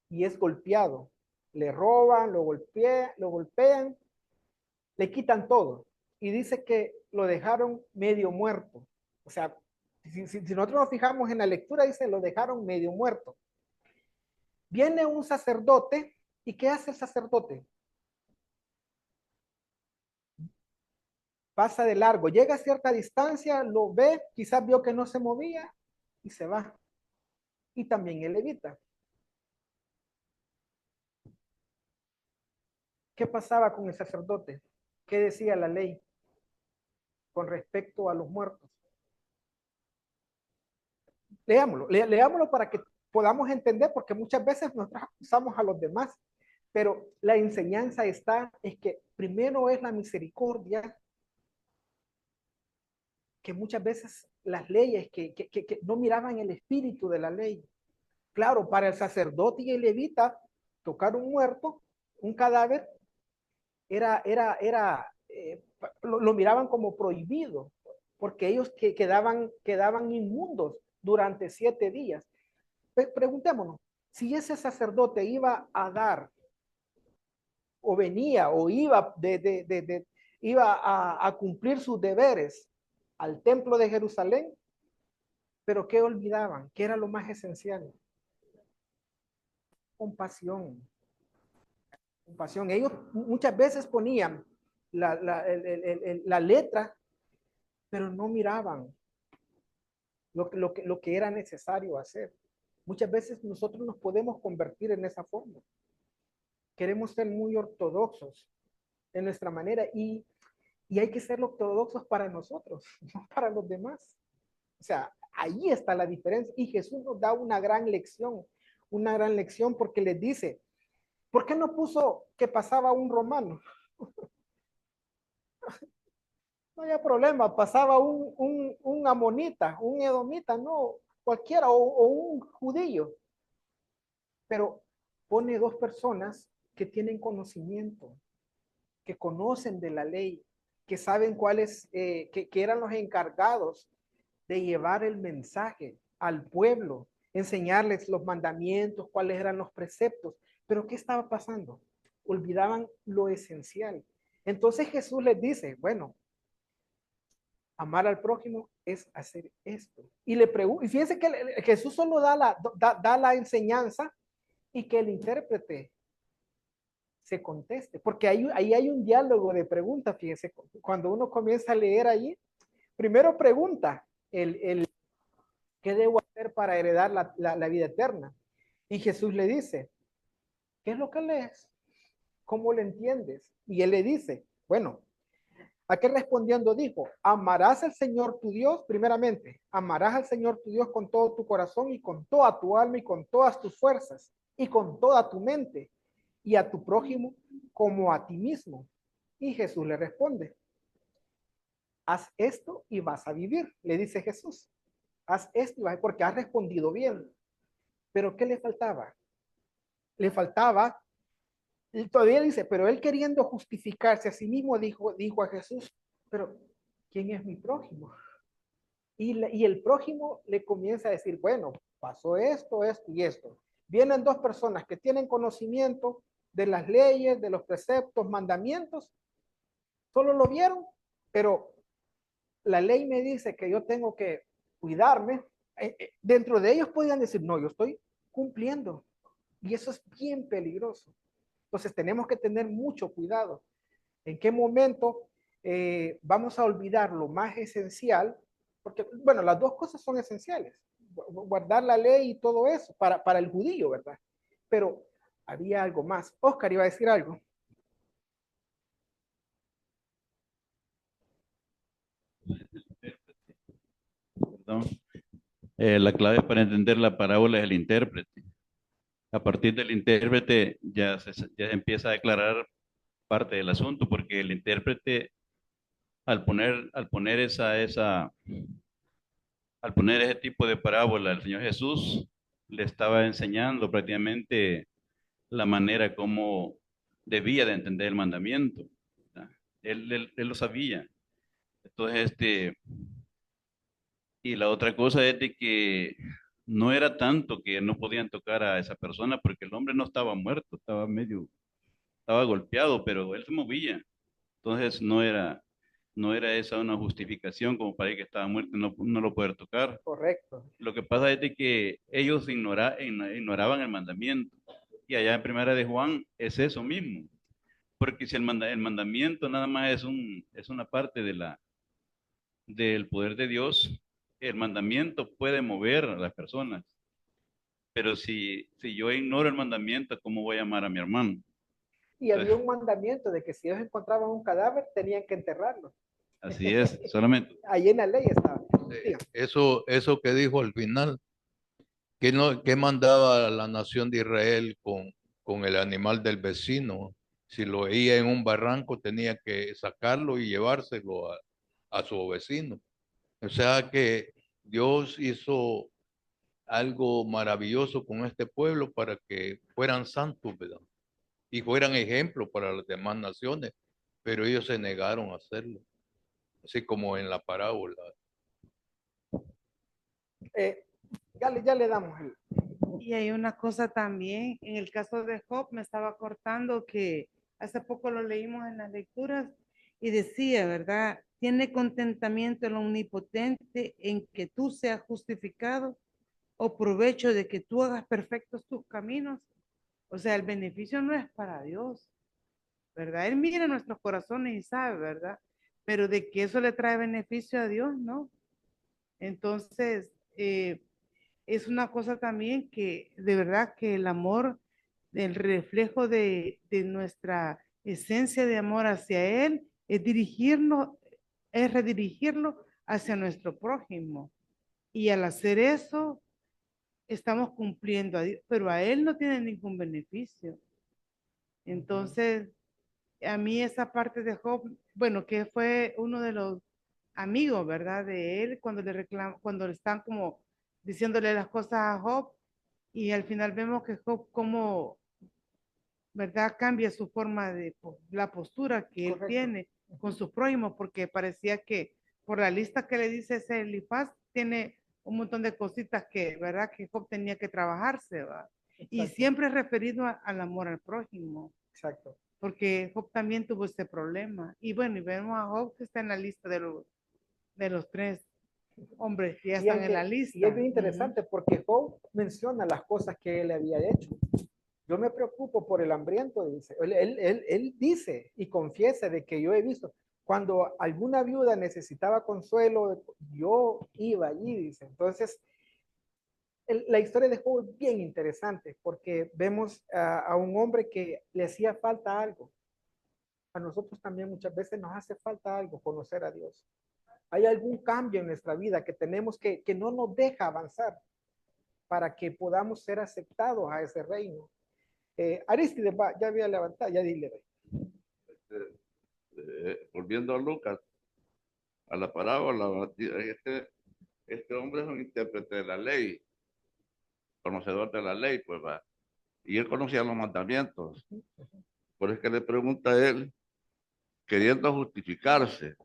y es golpeado. Le roban, lo golpean, le quitan todo. Y dice que lo dejaron medio muerto. O sea, si nosotros nos fijamos en la lectura, dice, lo dejaron medio muerto. Viene un sacerdote, ¿y qué hace el sacerdote? Pasa de largo, llega a cierta distancia, lo ve, quizás vio que no se movía y se va. Y también el levita. ¿Qué pasaba con el sacerdote? ¿Qué decía la ley con respecto a los muertos? Leámoslo para que podamos entender, porque muchas veces nosotros acusamos a los demás, pero la enseñanza es que primero es la misericordia, que muchas veces las leyes que no miraban el espíritu de la ley. Claro, para el sacerdote y el levita, tocar un muerto, un cadáver, lo miraban como prohibido, porque ellos quedaban inmundos durante 7 días. Preguntémonos, si ese sacerdote iba a dar, o venía, o iba iba a cumplir sus deberes al templo de Jerusalén, pero ¿qué olvidaban? ¿Qué era lo más esencial? Compasión. Compasión. Ellos muchas veces ponían la letra, pero no miraban lo que era necesario hacer. Muchas veces nosotros nos podemos convertir en esa forma. Queremos ser muy ortodoxos en nuestra manera y hay que ser ortodoxos para nosotros, no para los demás. O sea, ahí está la diferencia. Y Jesús nos da una gran lección porque les dice, ¿por qué no puso que pasaba un romano? No había problema, pasaba un amonita, un edomita, no, cualquiera, o un judío. Pero pone dos personas que tienen conocimiento, que conocen de la ley, que saben cuáles, que eran los encargados de llevar el mensaje al pueblo, enseñarles los mandamientos, cuáles eran los preceptos. Pero ¿qué estaba pasando? Olvidaban lo esencial. Entonces Jesús les dice, bueno, amar al prójimo es hacer esto. Y le pregunto, y fíjense que Jesús solo da la enseñanza y que el intérprete se conteste, porque ahí hay un diálogo de preguntas, fíjense, cuando uno comienza a leer allí, primero pregunta ¿qué debo hacer para heredar la vida eterna? Y Jesús le dice, ¿qué es lo que lees? ¿Cómo lo entiendes? Y él le dice, bueno, ¿a qué respondiendo dijo? Amarás al Señor tu Dios, primeramente, amarás al Señor tu Dios con todo tu corazón y con toda tu alma y con todas tus fuerzas y con toda tu mente y a tu prójimo como a ti mismo. Y Jesús le responde, haz esto y vas a vivir, le dice Jesús. Haz esto y vas a vivir porque has respondido bien. Pero ¿qué le faltaba? Le faltaba, y todavía dice, pero él queriendo justificarse a sí mismo dijo a Jesús, pero ¿quién es mi prójimo? Y el prójimo le comienza a decir, bueno, pasó esto, esto y esto. Vienen dos personas que tienen conocimiento de las leyes, de los preceptos, mandamientos, solo lo vieron, pero la ley me dice que yo tengo que cuidarme. Dentro de ellos podían decir, no, yo estoy cumpliendo. Y eso es bien peligroso. Entonces tenemos que tener mucho cuidado. ¿En qué momento vamos a olvidar lo más esencial? Porque, bueno, las dos cosas son esenciales. Guardar la ley y todo eso para el judío, ¿verdad? Pero había algo más. Oscar iba a decir algo. Perdón. La clave para entender la parábola es el intérprete. A partir del intérprete ya empieza a declarar parte del asunto, porque el intérprete al poner ese tipo de parábola al Señor Jesús, le estaba enseñando prácticamente la manera como debía de entender el mandamiento. ¿Verdad? Él lo sabía. Entonces, y la otra cosa es de que no era tanto que no podían tocar a esa persona porque el hombre no estaba muerto, estaba golpeado, pero él se movía. Entonces no era esa una justificación como para que estaba muerto y no lo poder tocar. Correcto. Lo que pasa es de que ellos ignoraban el mandamiento. Y allá en Primera de Juan es eso mismo. Porque si el mandamiento nada más es una parte del poder de Dios, el mandamiento puede mover a las personas. Pero si yo ignoro el mandamiento, ¿cómo voy a amar a mi hermano? Y había un mandamiento de que si ellos encontraban un cadáver, tenían que enterrarlo. Así es, solamente. Ahí en la ley estaba. Eso que dijo al final, ¿qué mandaba la nación de Israel con el animal del vecino? Si lo veía en un barranco, tenía que sacarlo y llevárselo a su vecino. O sea que Dios hizo algo maravilloso con este pueblo para que fueran santos, ¿verdad? Y fueran ejemplo para las demás naciones, pero ellos se negaron a hacerlo, así como en la parábola. Ya le damos el... Y hay una cosa también, en el caso de Job, me estaba cortando que hace poco lo leímos en las lecturas y decía, ¿verdad? Tiene contentamiento el omnipotente en que tú seas justificado o provecho de que tú hagas perfectos tus caminos. O sea, el beneficio no es para Dios, ¿verdad? Él mira nuestros corazones y sabe, ¿verdad? Pero de que eso le trae beneficio a Dios, ¿no? Entonces, es una cosa también que de verdad que el amor, el reflejo de nuestra esencia de amor hacia Él, es dirigirnos, es redirigirlo hacia nuestro prójimo. Y al hacer eso, estamos cumpliendo a Dios, pero a Él no tiene ningún beneficio. Entonces, a mí esa parte de Job, bueno, que fue uno de los amigos, ¿verdad? De él, cuando le reclaman, cuando le están como diciéndole las cosas a Job, y al final vemos que Job como, ¿verdad? Cambia su forma de, la postura que él Correcto. tiene con su prójimo, porque parecía que por la lista que le dice ese Elifaz, tiene un montón de cositas que, ¿verdad? Que Job tenía que trabajarse, ¿verdad? Y Exacto. siempre referido al amor al prójimo. Exacto. Porque Job también tuvo este problema. Y bueno, y vemos a Job que está en la lista de los tres hombres que ya están en la lista. Y es bien interesante porque Job menciona las cosas que él había hecho. Yo me preocupo por el hambriento, dice. Él dice y confiesa de que yo he visto, cuando alguna viuda necesitaba consuelo, yo iba allí, dice. Entonces, la historia de Job es bien interesante porque vemos a un hombre que le hacía falta algo. A nosotros también muchas veces nos hace falta algo, conocer a Dios. Hay algún cambio en nuestra vida que tenemos que no nos deja avanzar para que podamos ser aceptados a ese reino. Aristides, ya había levantado, ya dile. Volviendo a Lucas, a la parábola, este hombre es un intérprete de la ley, conocedor de la ley, pues va. Y él conocía los mandamientos. Por eso es que le pregunta a él, queriendo justificarse.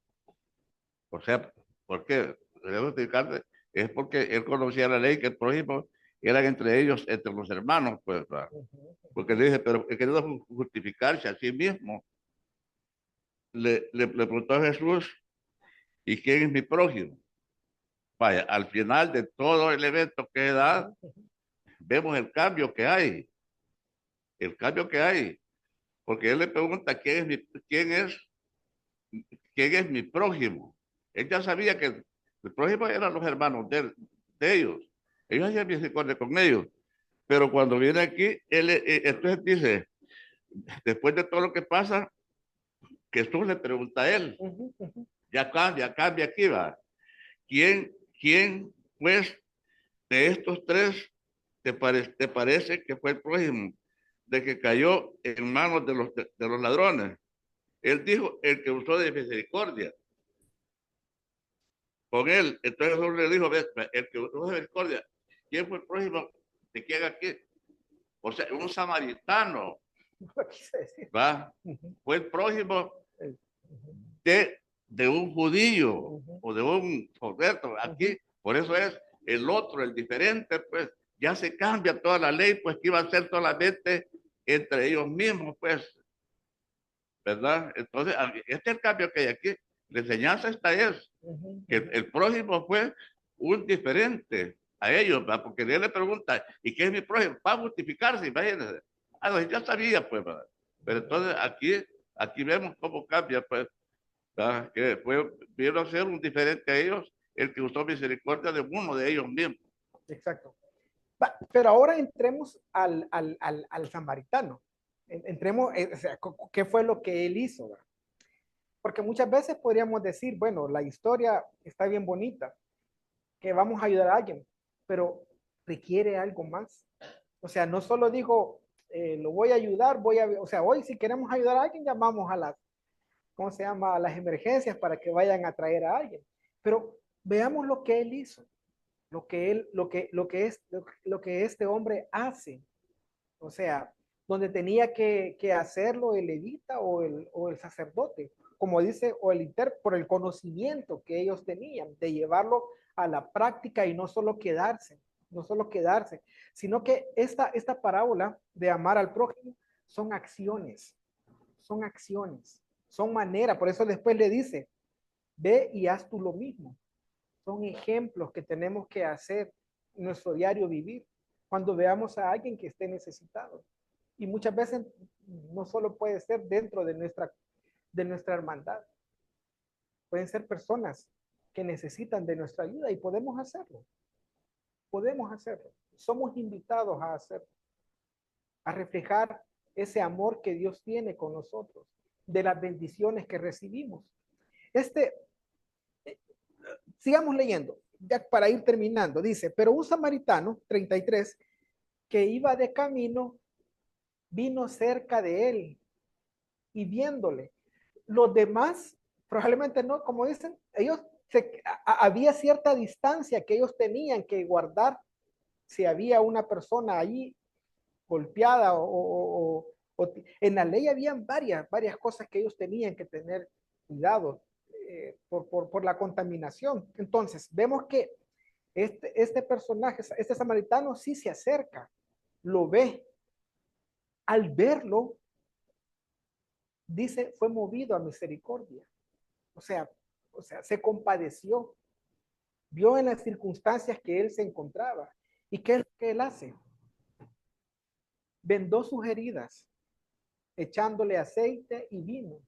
O sea, ¿por qué? Queriendo justificarse es porque él conocía la ley, que el prójimo eran entre ellos, entre los hermanos, pues va. Porque le dije, pero queriendo justificarse a sí mismo, le preguntó a Jesús, ¿y quién es mi prójimo? Vaya, al final de todo el evento que da, vemos el cambio que hay. El cambio que hay. Porque él le pregunta quién es mi prójimo. Él ya sabía que el prójimo eran los hermanos de ellos. Ellos hacían misericordia con ellos. Pero cuando viene aquí, él entonces dice, después de todo lo que pasa, Jesús le pregunta a él, ya cambia aquí, va. ¿Quién, pues, de estos tres te parece que fue el prójimo de que cayó en manos de los ladrones? Él dijo, el que usó de misericordia con él. Entonces Jesús le dijo, el que usó de misericordia, ¿quién fue el prójimo de quién aquí? O sea, un samaritano, ¿va? Fue el prójimo de un judío o de un judío. Aquí, por eso es el otro, el diferente, pues ya se cambia toda la ley, pues que iba a ser solamente entre ellos mismos, pues, ¿verdad? Entonces, este es el cambio que hay aquí. La enseñanza esta es que el prójimo fue un diferente a ellos, ¿verdad? Porque él le pregunta, ¿y qué es mi prójimo? Para justificarse, imagínense. Ah, no, ya sabía, pues, ¿verdad? Pero entonces aquí vemos cómo cambia, pues, ¿verdad? Que vino a ser un diferente a ellos, el que usó misericordia de uno de ellos mismos. Exacto. Pero ahora entremos al samaritano. Entremos, o sea, ¿qué fue lo que él hizo? ¿Verdad? Porque muchas veces podríamos decir, bueno, la historia está bien bonita, que vamos a ayudar a alguien, pero requiere algo más. O sea, no solo dijo, lo voy a ayudar, o sea, hoy si queremos ayudar a alguien, llamamos a las, ¿cómo se llama? A las emergencias para que vayan a traer a alguien. Pero veamos lo que él hizo, lo que este hombre hace. O sea, donde tenía que hacerlo el levita o el sacerdote, como dice, o por el conocimiento que ellos tenían, de llevarlo a la práctica y no solo quedarse, sino que esta parábola de amar al prójimo son acciones, Son maneras, por eso después le dice, ve y haz tú lo mismo. Son ejemplos que tenemos que hacer en nuestro diario vivir cuando veamos a alguien que esté necesitado. Y muchas veces no solo puede ser dentro de nuestra hermandad. Pueden ser personas que necesitan de nuestra ayuda y podemos hacerlo. Podemos hacerlo. Somos invitados a hacerlo. A reflejar ese amor que Dios tiene con nosotros, de las bendiciones que recibimos. Sigamos leyendo, ya para ir terminando. Dice, pero un samaritano, 33, que iba de camino, vino cerca de él y viéndole. Los demás, probablemente no, como dicen, había cierta distancia que ellos tenían que guardar si había una persona allí golpeada en la ley habían varias cosas que ellos tenían que tener cuidado por la contaminación. Entonces, vemos que este personaje, este samaritano sí se acerca, lo ve. Al verlo, dice, fue movido a misericordia. O sea, se compadeció, vio en las circunstancias que él se encontraba. ¿Y qué es lo que él hace? Vendó sus heridas, echándole aceite y vino.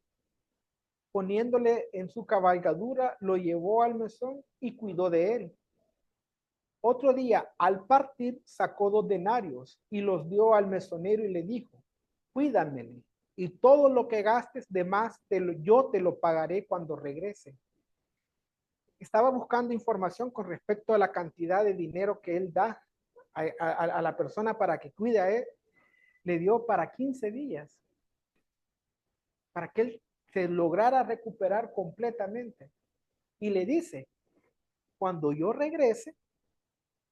Poniéndole en su cabalgadura, lo llevó al mesón y cuidó de él. Otro día, al partir, sacó 2 denarios y los dio al mesonero y le dijo, cuídamele, y todo lo que gastes de más, yo te lo pagaré cuando regrese. Estaba buscando información con respecto a la cantidad de dinero que él da a la persona para que cuide a él. Le dio para 15 días, para que él se lograra recuperar completamente. Y le dice, cuando yo regrese,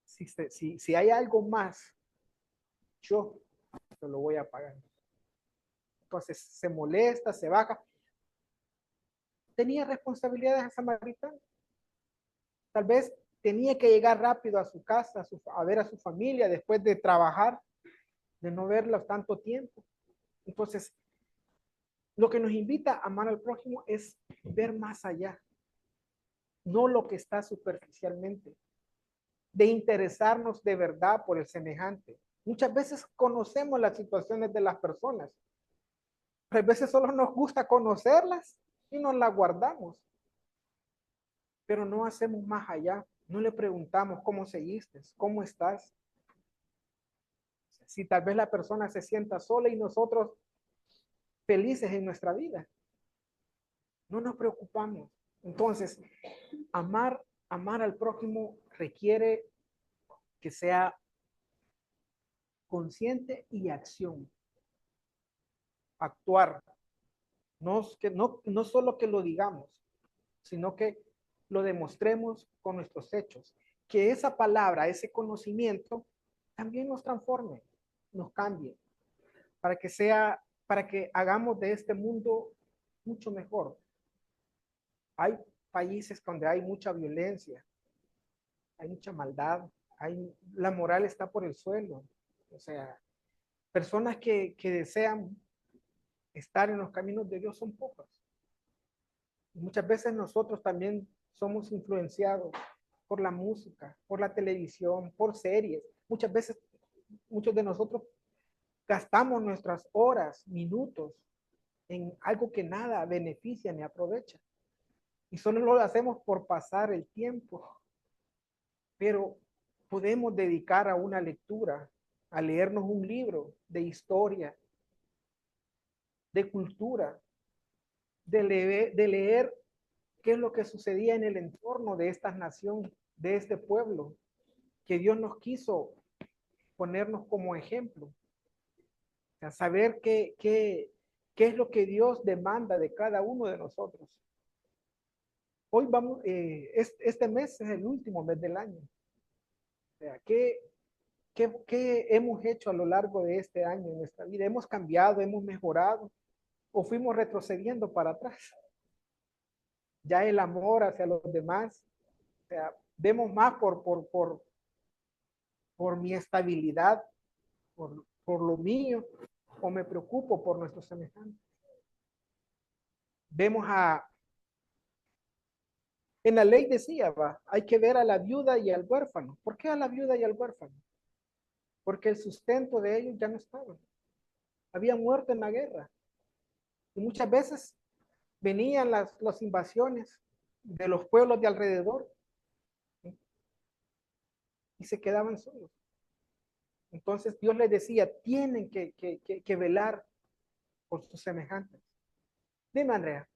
si hay algo más, yo te lo voy a pagar. Entonces se molesta, se baja. Tenía responsabilidades a samaritano. Tal vez tenía que llegar rápido a su casa, a ver a su familia después de trabajar, de no verlos tanto tiempo. Entonces, lo que nos invita a amar al prójimo es ver más allá, no lo que está superficialmente, de interesarnos de verdad por el semejante. Muchas veces conocemos las situaciones de las personas, pero a veces solo nos gusta conocerlas y nos las guardamos, pero no hacemos más allá. No le preguntamos cómo seguiste, cómo estás. Si tal vez la persona se sienta sola y nosotros felices en nuestra vida, no nos preocupamos. Entonces, amar al prójimo requiere que sea consciente y acción. Actuar. No solo que lo digamos, sino que lo demostremos con nuestros hechos. Que esa palabra, ese conocimiento, también nos transforme, nos cambie, para que hagamos de este mundo mucho mejor. Hay países donde hay mucha violencia, hay mucha maldad, la moral está por el suelo. O sea, personas que desean estar en los caminos de Dios son pocas. Muchas veces nosotros también somos influenciados por la música, por la televisión, por series. Muchas veces, muchos de nosotros gastamos nuestras horas, minutos en algo que nada beneficia ni aprovecha. Y solo lo hacemos por pasar el tiempo. Pero podemos dedicar a una lectura, a leernos un libro de historia, de cultura, de leer qué es lo que sucedía en el entorno de esta nación, de este pueblo, que Dios nos quiso ponernos como ejemplo. O sea, saber qué es lo que Dios demanda de cada uno de nosotros. Hoy vamos, este mes es el último mes del año. O sea, ¿qué hemos hecho a lo largo de este año en nuestra vida? ¿Hemos cambiado, hemos mejorado o fuimos retrocediendo para atrás? Ya el amor hacia los demás, o sea, vemos más por mi estabilidad, por lo mío, o me preocupo por nuestros semejantes. Vemos en la ley decía, hay que ver a la viuda y al huérfano. ¿Por qué a la viuda y al huérfano? Porque el sustento de ellos ya no estaba. Habían muerto en la guerra. Y muchas veces venían las invasiones de los pueblos de alrededor, ¿sí? Y se quedaban solos. Entonces Dios les decía, tienen que velar por sus semejantes. Dime, Andrea.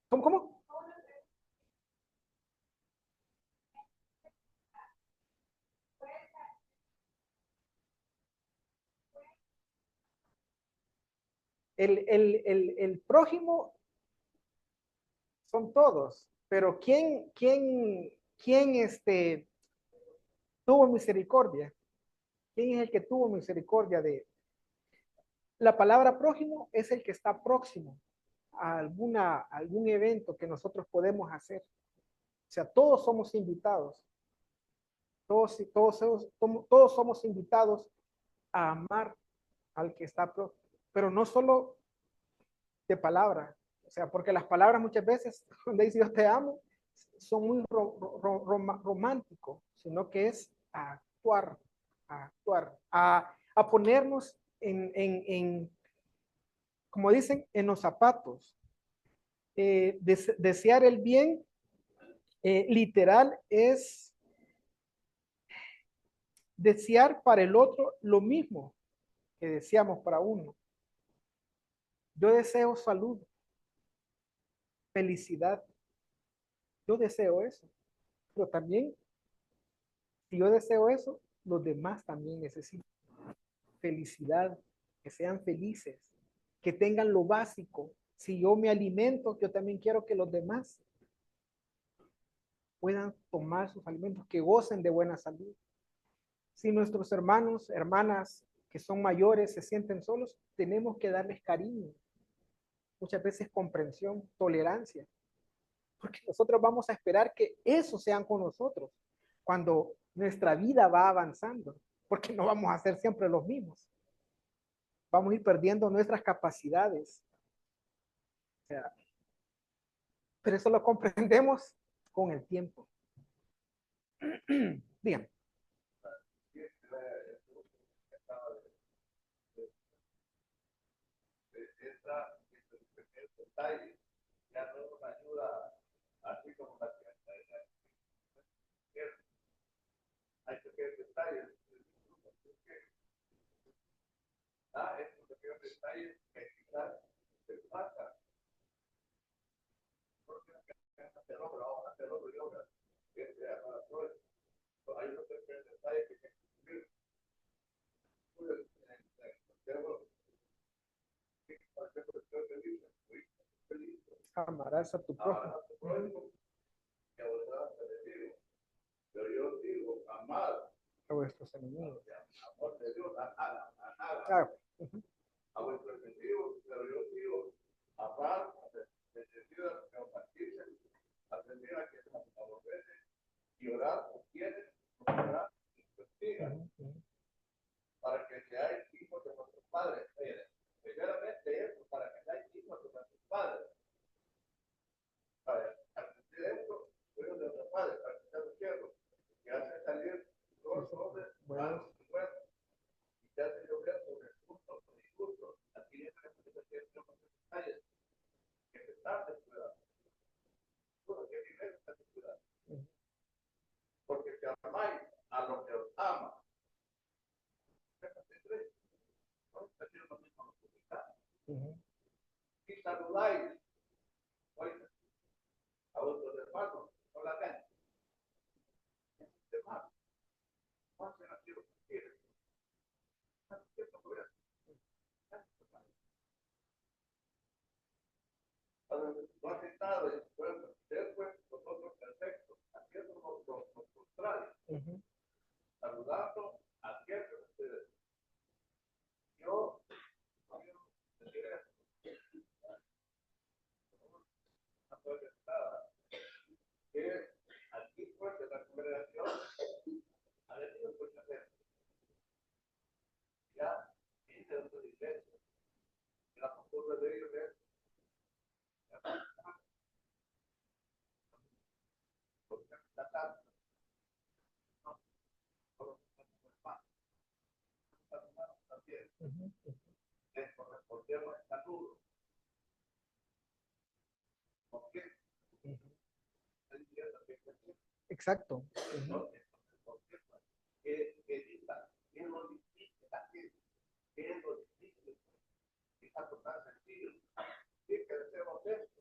¿Cómo? El prójimo son todos, pero ¿quién tuvo misericordia? ¿Quién es el que tuvo misericordia de? La palabra prójimo es el que está próximo a algún evento que nosotros podemos hacer. O sea, todos somos invitados. Todos somos invitados a amar al que está próximo, pero no solo de palabra. O sea, porque las palabras muchas veces, cuando dice yo te amo, son muy románticos, sino que es a actuar, a ponernos como dicen, en los zapatos. Desear el bien, literal, es desear para el otro lo mismo que deseamos para uno. Yo deseo salud, felicidad. Yo deseo eso, pero también, si yo deseo eso, los demás también necesitan felicidad, que sean felices, que tengan lo básico. Si yo me alimento, yo también quiero que los demás puedan tomar sus alimentos, que gocen de buena salud. Si nuestros hermanos, hermanas que son mayores se sienten solos, tenemos que darles cariño, muchas veces comprensión, tolerancia, porque nosotros vamos a esperar que eso sean con nosotros cuando nuestra vida va avanzando, porque no vamos a ser siempre los mismos. Vamos a ir perdiendo nuestras capacidades. O sea, pero eso lo comprendemos con el tiempo. Díganme. Ya no nos ayuda así como la que hay pequeños detalles. Estos pequeños detalles que quizás se pasa. Porque hacerlo yoga. Hay unos pequeños detalles que hay que Amarás a tu prójimo. Pero yo digo, amar A vuestros enemigos. amor de Dios, a nada. A vuestros enemigos, pero yo digo, amar, bendecir a los que os maldicen, atender a quienes nos aborrecen, y orar por quienes nos orar y castigan, para que seáis hijos de vuestros padres. Primeramente eso, para que seáis hijos de vuestros padres. Para atender esto, hijos de vuestros padres, para que sean siervos, que hacen salir los hombres malos y buenos, y te hacen llover sobre justos y injustos. Aquí es los detalles que se están descuidando. Todo que nivel está descuidando. Por Ujú. Les correspondieron el saludo. ¿Por qué? Exacto. ¿No? ¿Qué diga? ¿Qué es lo difícil aquí? ¿Qué es lo difícil? Está total sencillo. ¿Qué hacemos esto?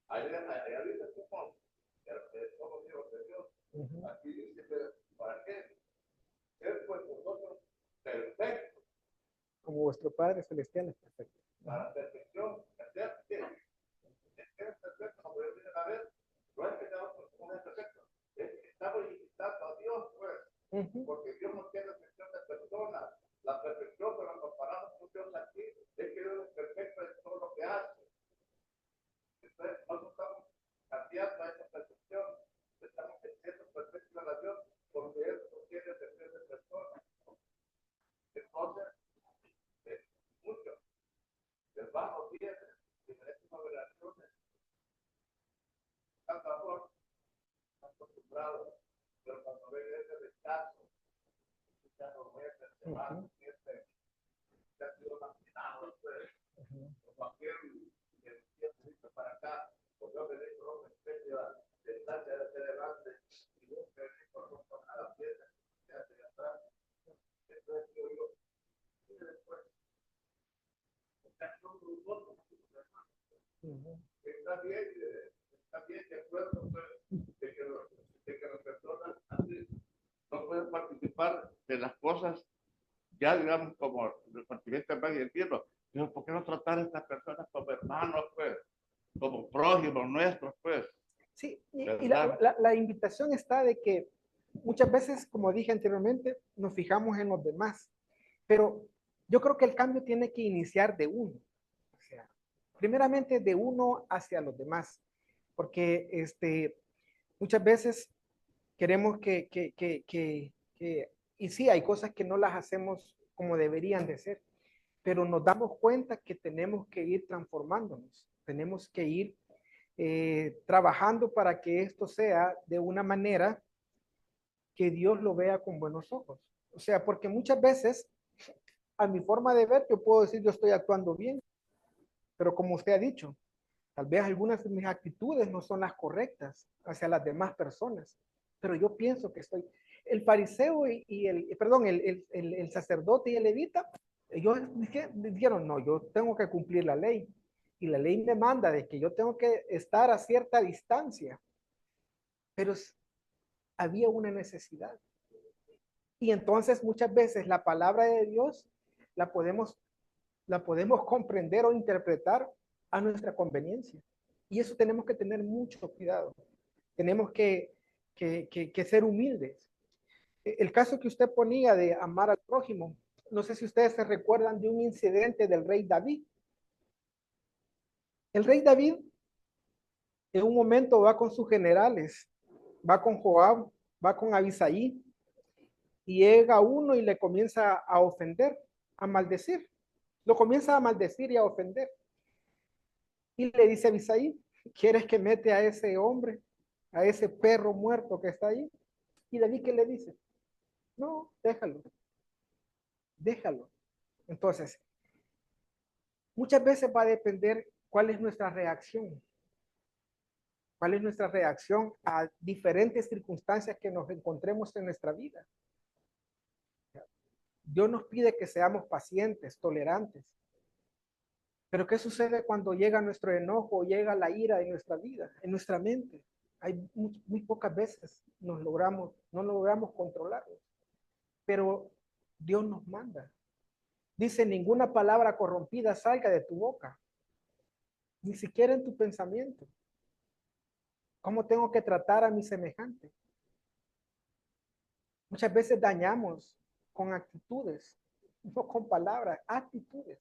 Allá dice que somos hijos de Dios. Ujú. Aquí dice, ¿para qué? Ser pues vosotros perfectos. Como vuestro Padre Celestial es perfecto. Para perfección, hacer que es perfecto, como yo dije a ver, no es que no es perfecto, es que estamos invitando a Dios, pues, Ujú. porque Dios no tiene excepción de personas. La perfección, cuando comparamos con Dios aquí, es que Dios es perfecto en todo lo que hace. Entonces, nosotros estamos cambiando a esa perfección, estamos haciendo perfección a Dios, porque Él no tiene excepción de personas. Entonces, muchos hermanos vienen diferentes congregaciones, están acostumbrados, pero cuando ven ese rechazo, ya no ven se van, ya han sido marginados, pues, como aquel que decía para acá, pues yo me digo, no me especie de estar de delante y vos me digo, no a la piedra, que hace atrás. Entonces yo digo, y después, son nosotros, está bien de acuerdo, pues, de que las personas así no pueden participar de las cosas, ya digamos, como el continente y entiendo, pero ¿por qué no tratar a estas personas como hermanos, pues, como prójimos nuestros, pues? Sí, y ¿Verdad? la invitación está de que muchas veces, como dije anteriormente, nos fijamos en los demás, pero yo creo que el cambio tiene que iniciar de uno, o sea, primeramente de uno hacia los demás, porque muchas veces queremos y sí, hay cosas que no las hacemos como deberían de ser, pero nos damos cuenta que tenemos que ir transformándonos, tenemos que ir trabajando para que esto sea de una manera que Dios lo vea con buenos ojos. O sea, porque muchas veces, a mi forma de ver, yo puedo decir yo estoy actuando bien, pero como usted ha dicho, tal vez algunas de mis actitudes no son las correctas hacia las demás personas, pero yo pienso que estoy. El fariseo perdón, el sacerdote y el levita, ellos dijeron, no, yo tengo que cumplir la ley. Y la ley me manda de que yo tengo que estar a cierta distancia, pero había una necesidad. Y entonces muchas veces la palabra de Dios la podemos, la podemos comprender o interpretar a nuestra conveniencia. Y eso tenemos que tener mucho cuidado. Tenemos que ser humildes. El caso que usted ponía de amar al prójimo, no sé si ustedes se recuerdan de un incidente del rey David. El rey David en un momento va con sus generales, va con Joab, va con Abisaí, y llega uno y le comienza a ofender, a maldecir. Lo comienza a maldecir y a ofender. Y le dice a Abisaí, ¿quieres que mete a ese hombre, a ese perro muerto que está ahí? Y David, ¿qué le dice? No, déjalo, déjalo. Entonces, muchas veces va a depender cuál es nuestra reacción. ¿Cuál es nuestra reacción a diferentes circunstancias que nos encontremos en nuestra vida? Dios nos pide que seamos pacientes, tolerantes. Pero ¿qué sucede cuando llega nuestro enojo, llega la ira en nuestra vida, en nuestra mente? Hay muy pocas veces no logramos controlarlo. Pero Dios nos manda. Dice, ninguna palabra corrompida salga de tu boca, ni siquiera en tu pensamiento. ¿Cómo tengo que tratar a mi semejante? Muchas veces dañamos con actitudes, no con palabras, actitudes,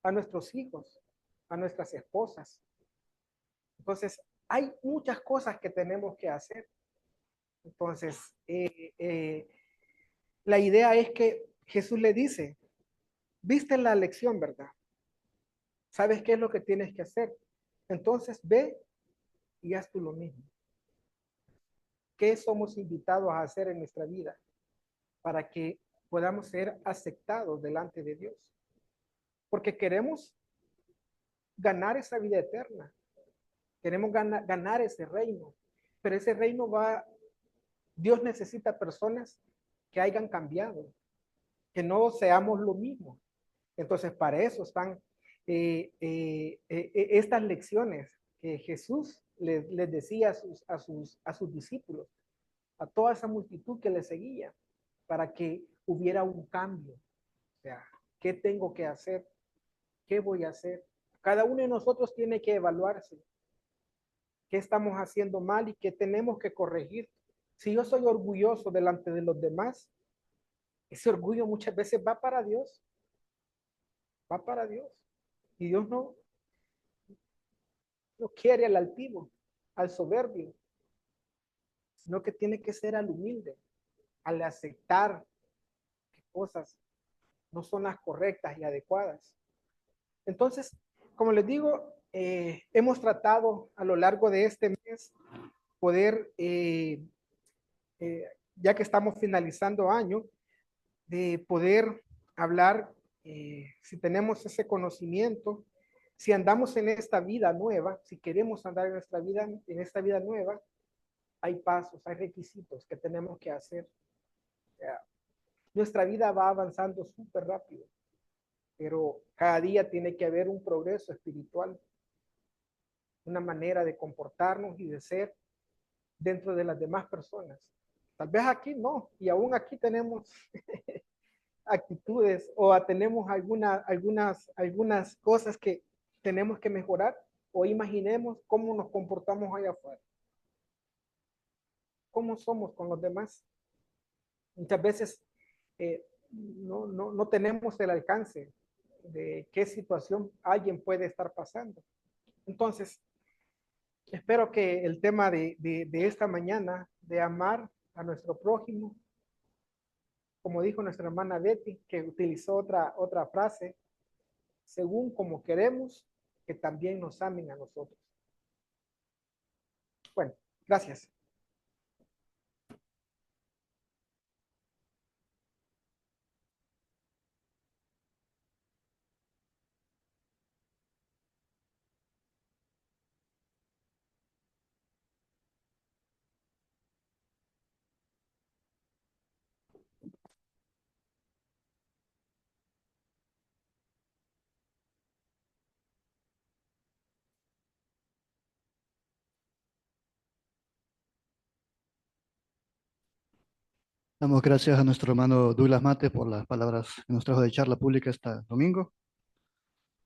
a nuestros hijos, a nuestras esposas. Entonces, hay muchas cosas que tenemos que hacer. Entonces, la idea es que Jesús le dice, viste la lección, ¿verdad? ¿Sabes qué es lo que tienes que hacer? Entonces, ve y haz tú lo mismo. ¿Qué somos invitados a hacer en nuestra vida para que podamos ser aceptados delante de Dios. Porque queremos ganar esa vida eterna. Queremos ganar ese reino. Pero ese reino Dios necesita personas que hayan cambiado, que no seamos lo mismo. Entonces, para eso están estas lecciones que Jesús les decía a sus discípulos, a toda esa multitud que le seguía, para que hubiera un cambio. O sea, ¿qué tengo que hacer? ¿Qué voy a hacer? Cada uno de nosotros tiene que evaluarse. ¿Qué estamos haciendo mal y qué tenemos que corregir? Si yo soy orgulloso delante de los demás, ese orgullo muchas veces va para Dios. Va para Dios. Y Dios no quiere al altivo, al soberbio, sino que tiene que ser al humilde, al aceptar que cosas no son las correctas y adecuadas. Entonces, como les digo, hemos tratado a lo largo de este mes poder, ya que estamos finalizando año, de poder hablar, si tenemos ese conocimiento, si andamos en esta vida nueva, si queremos andar en esta vida nueva, hay pasos, hay requisitos que tenemos que hacer. O sea, nuestra vida va avanzando súper rápido, pero cada día tiene que haber un progreso espiritual, una manera de comportarnos y de ser dentro de las demás personas. Tal vez aquí no, y aún aquí tenemos actitudes o tenemos algunas cosas que tenemos que mejorar, o imaginemos cómo nos comportamos allá afuera. ¿Cómo somos con los demás? Muchas veces no tenemos el alcance de qué situación alguien puede estar pasando. Entonces, espero que el tema de esta mañana, de amar a nuestro prójimo, como dijo nuestra hermana Betty, que utilizó otra frase, según como queremos que también nos amen a nosotros. Bueno, gracias. Damos gracias a nuestro hermano Douglas Mate por las palabras que nos trajo de charla pública este domingo.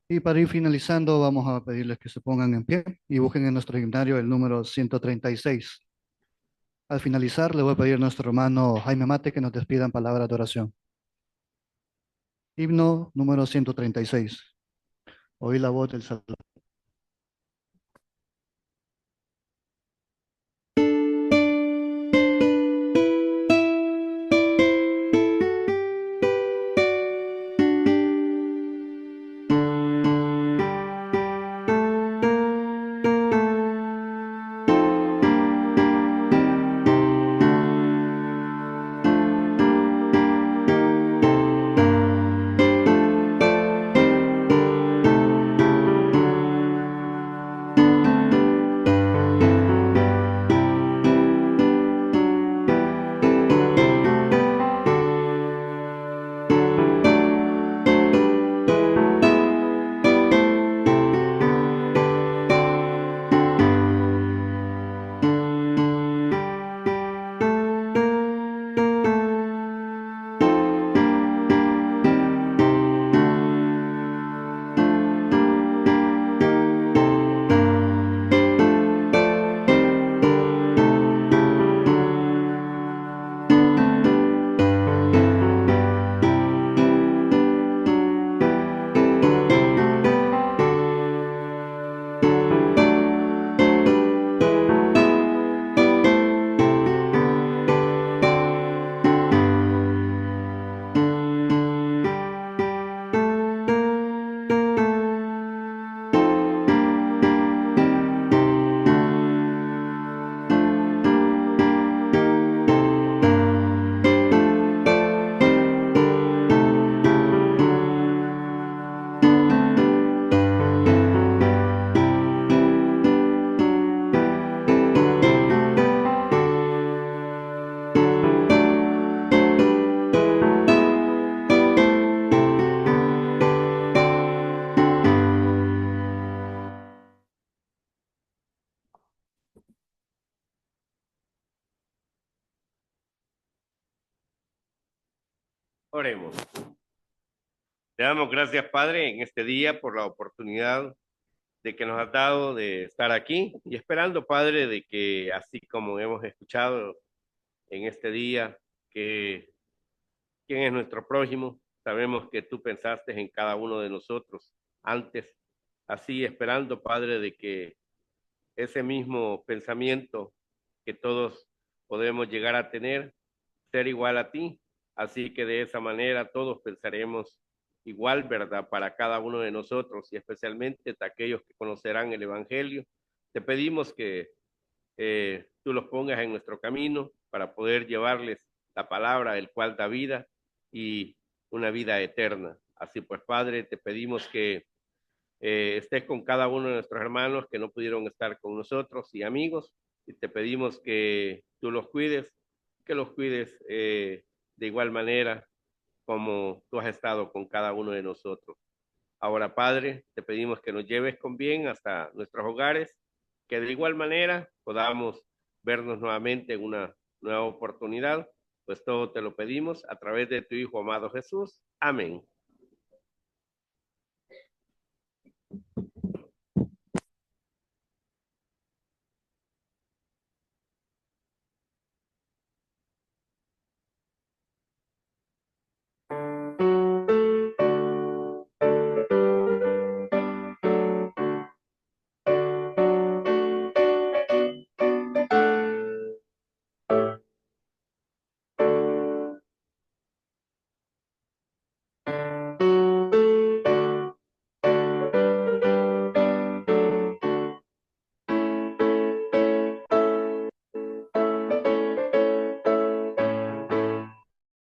Y para ir finalizando, vamos a pedirles que se pongan en pie y busquen en nuestro himnario el número 136. Al finalizar, le voy a pedir a nuestro hermano Jaime Mate que nos despida en palabras de oración. Himno número 136. Oí la voz del Salvador. Oremos. Te damos gracias, Padre, en este día por la oportunidad de que nos has dado de estar aquí y esperando, Padre, de que así como hemos escuchado en este día, que quién es nuestro prójimo, sabemos que tú pensaste en cada uno de nosotros antes, así esperando, Padre, de que ese mismo pensamiento que todos podemos llegar a tener, ser igual a ti, así que de esa manera todos pensaremos igual, ¿verdad? Para cada uno de nosotros y especialmente aquellos que conocerán el Evangelio. Te pedimos que tú los pongas en nuestro camino para poder llevarles la palabra, el cual da vida y una vida eterna. Así pues, Padre, te pedimos que estés con cada uno de nuestros hermanos que no pudieron estar con nosotros y amigos, y te pedimos que tú los cuides, de igual manera como tú has estado con cada uno de nosotros. Ahora, Padre, te pedimos que nos lleves con bien hasta nuestros hogares, que de igual manera podamos vernos nuevamente en una nueva oportunidad, pues todo te lo pedimos a través de tu Hijo amado Jesús. Amén.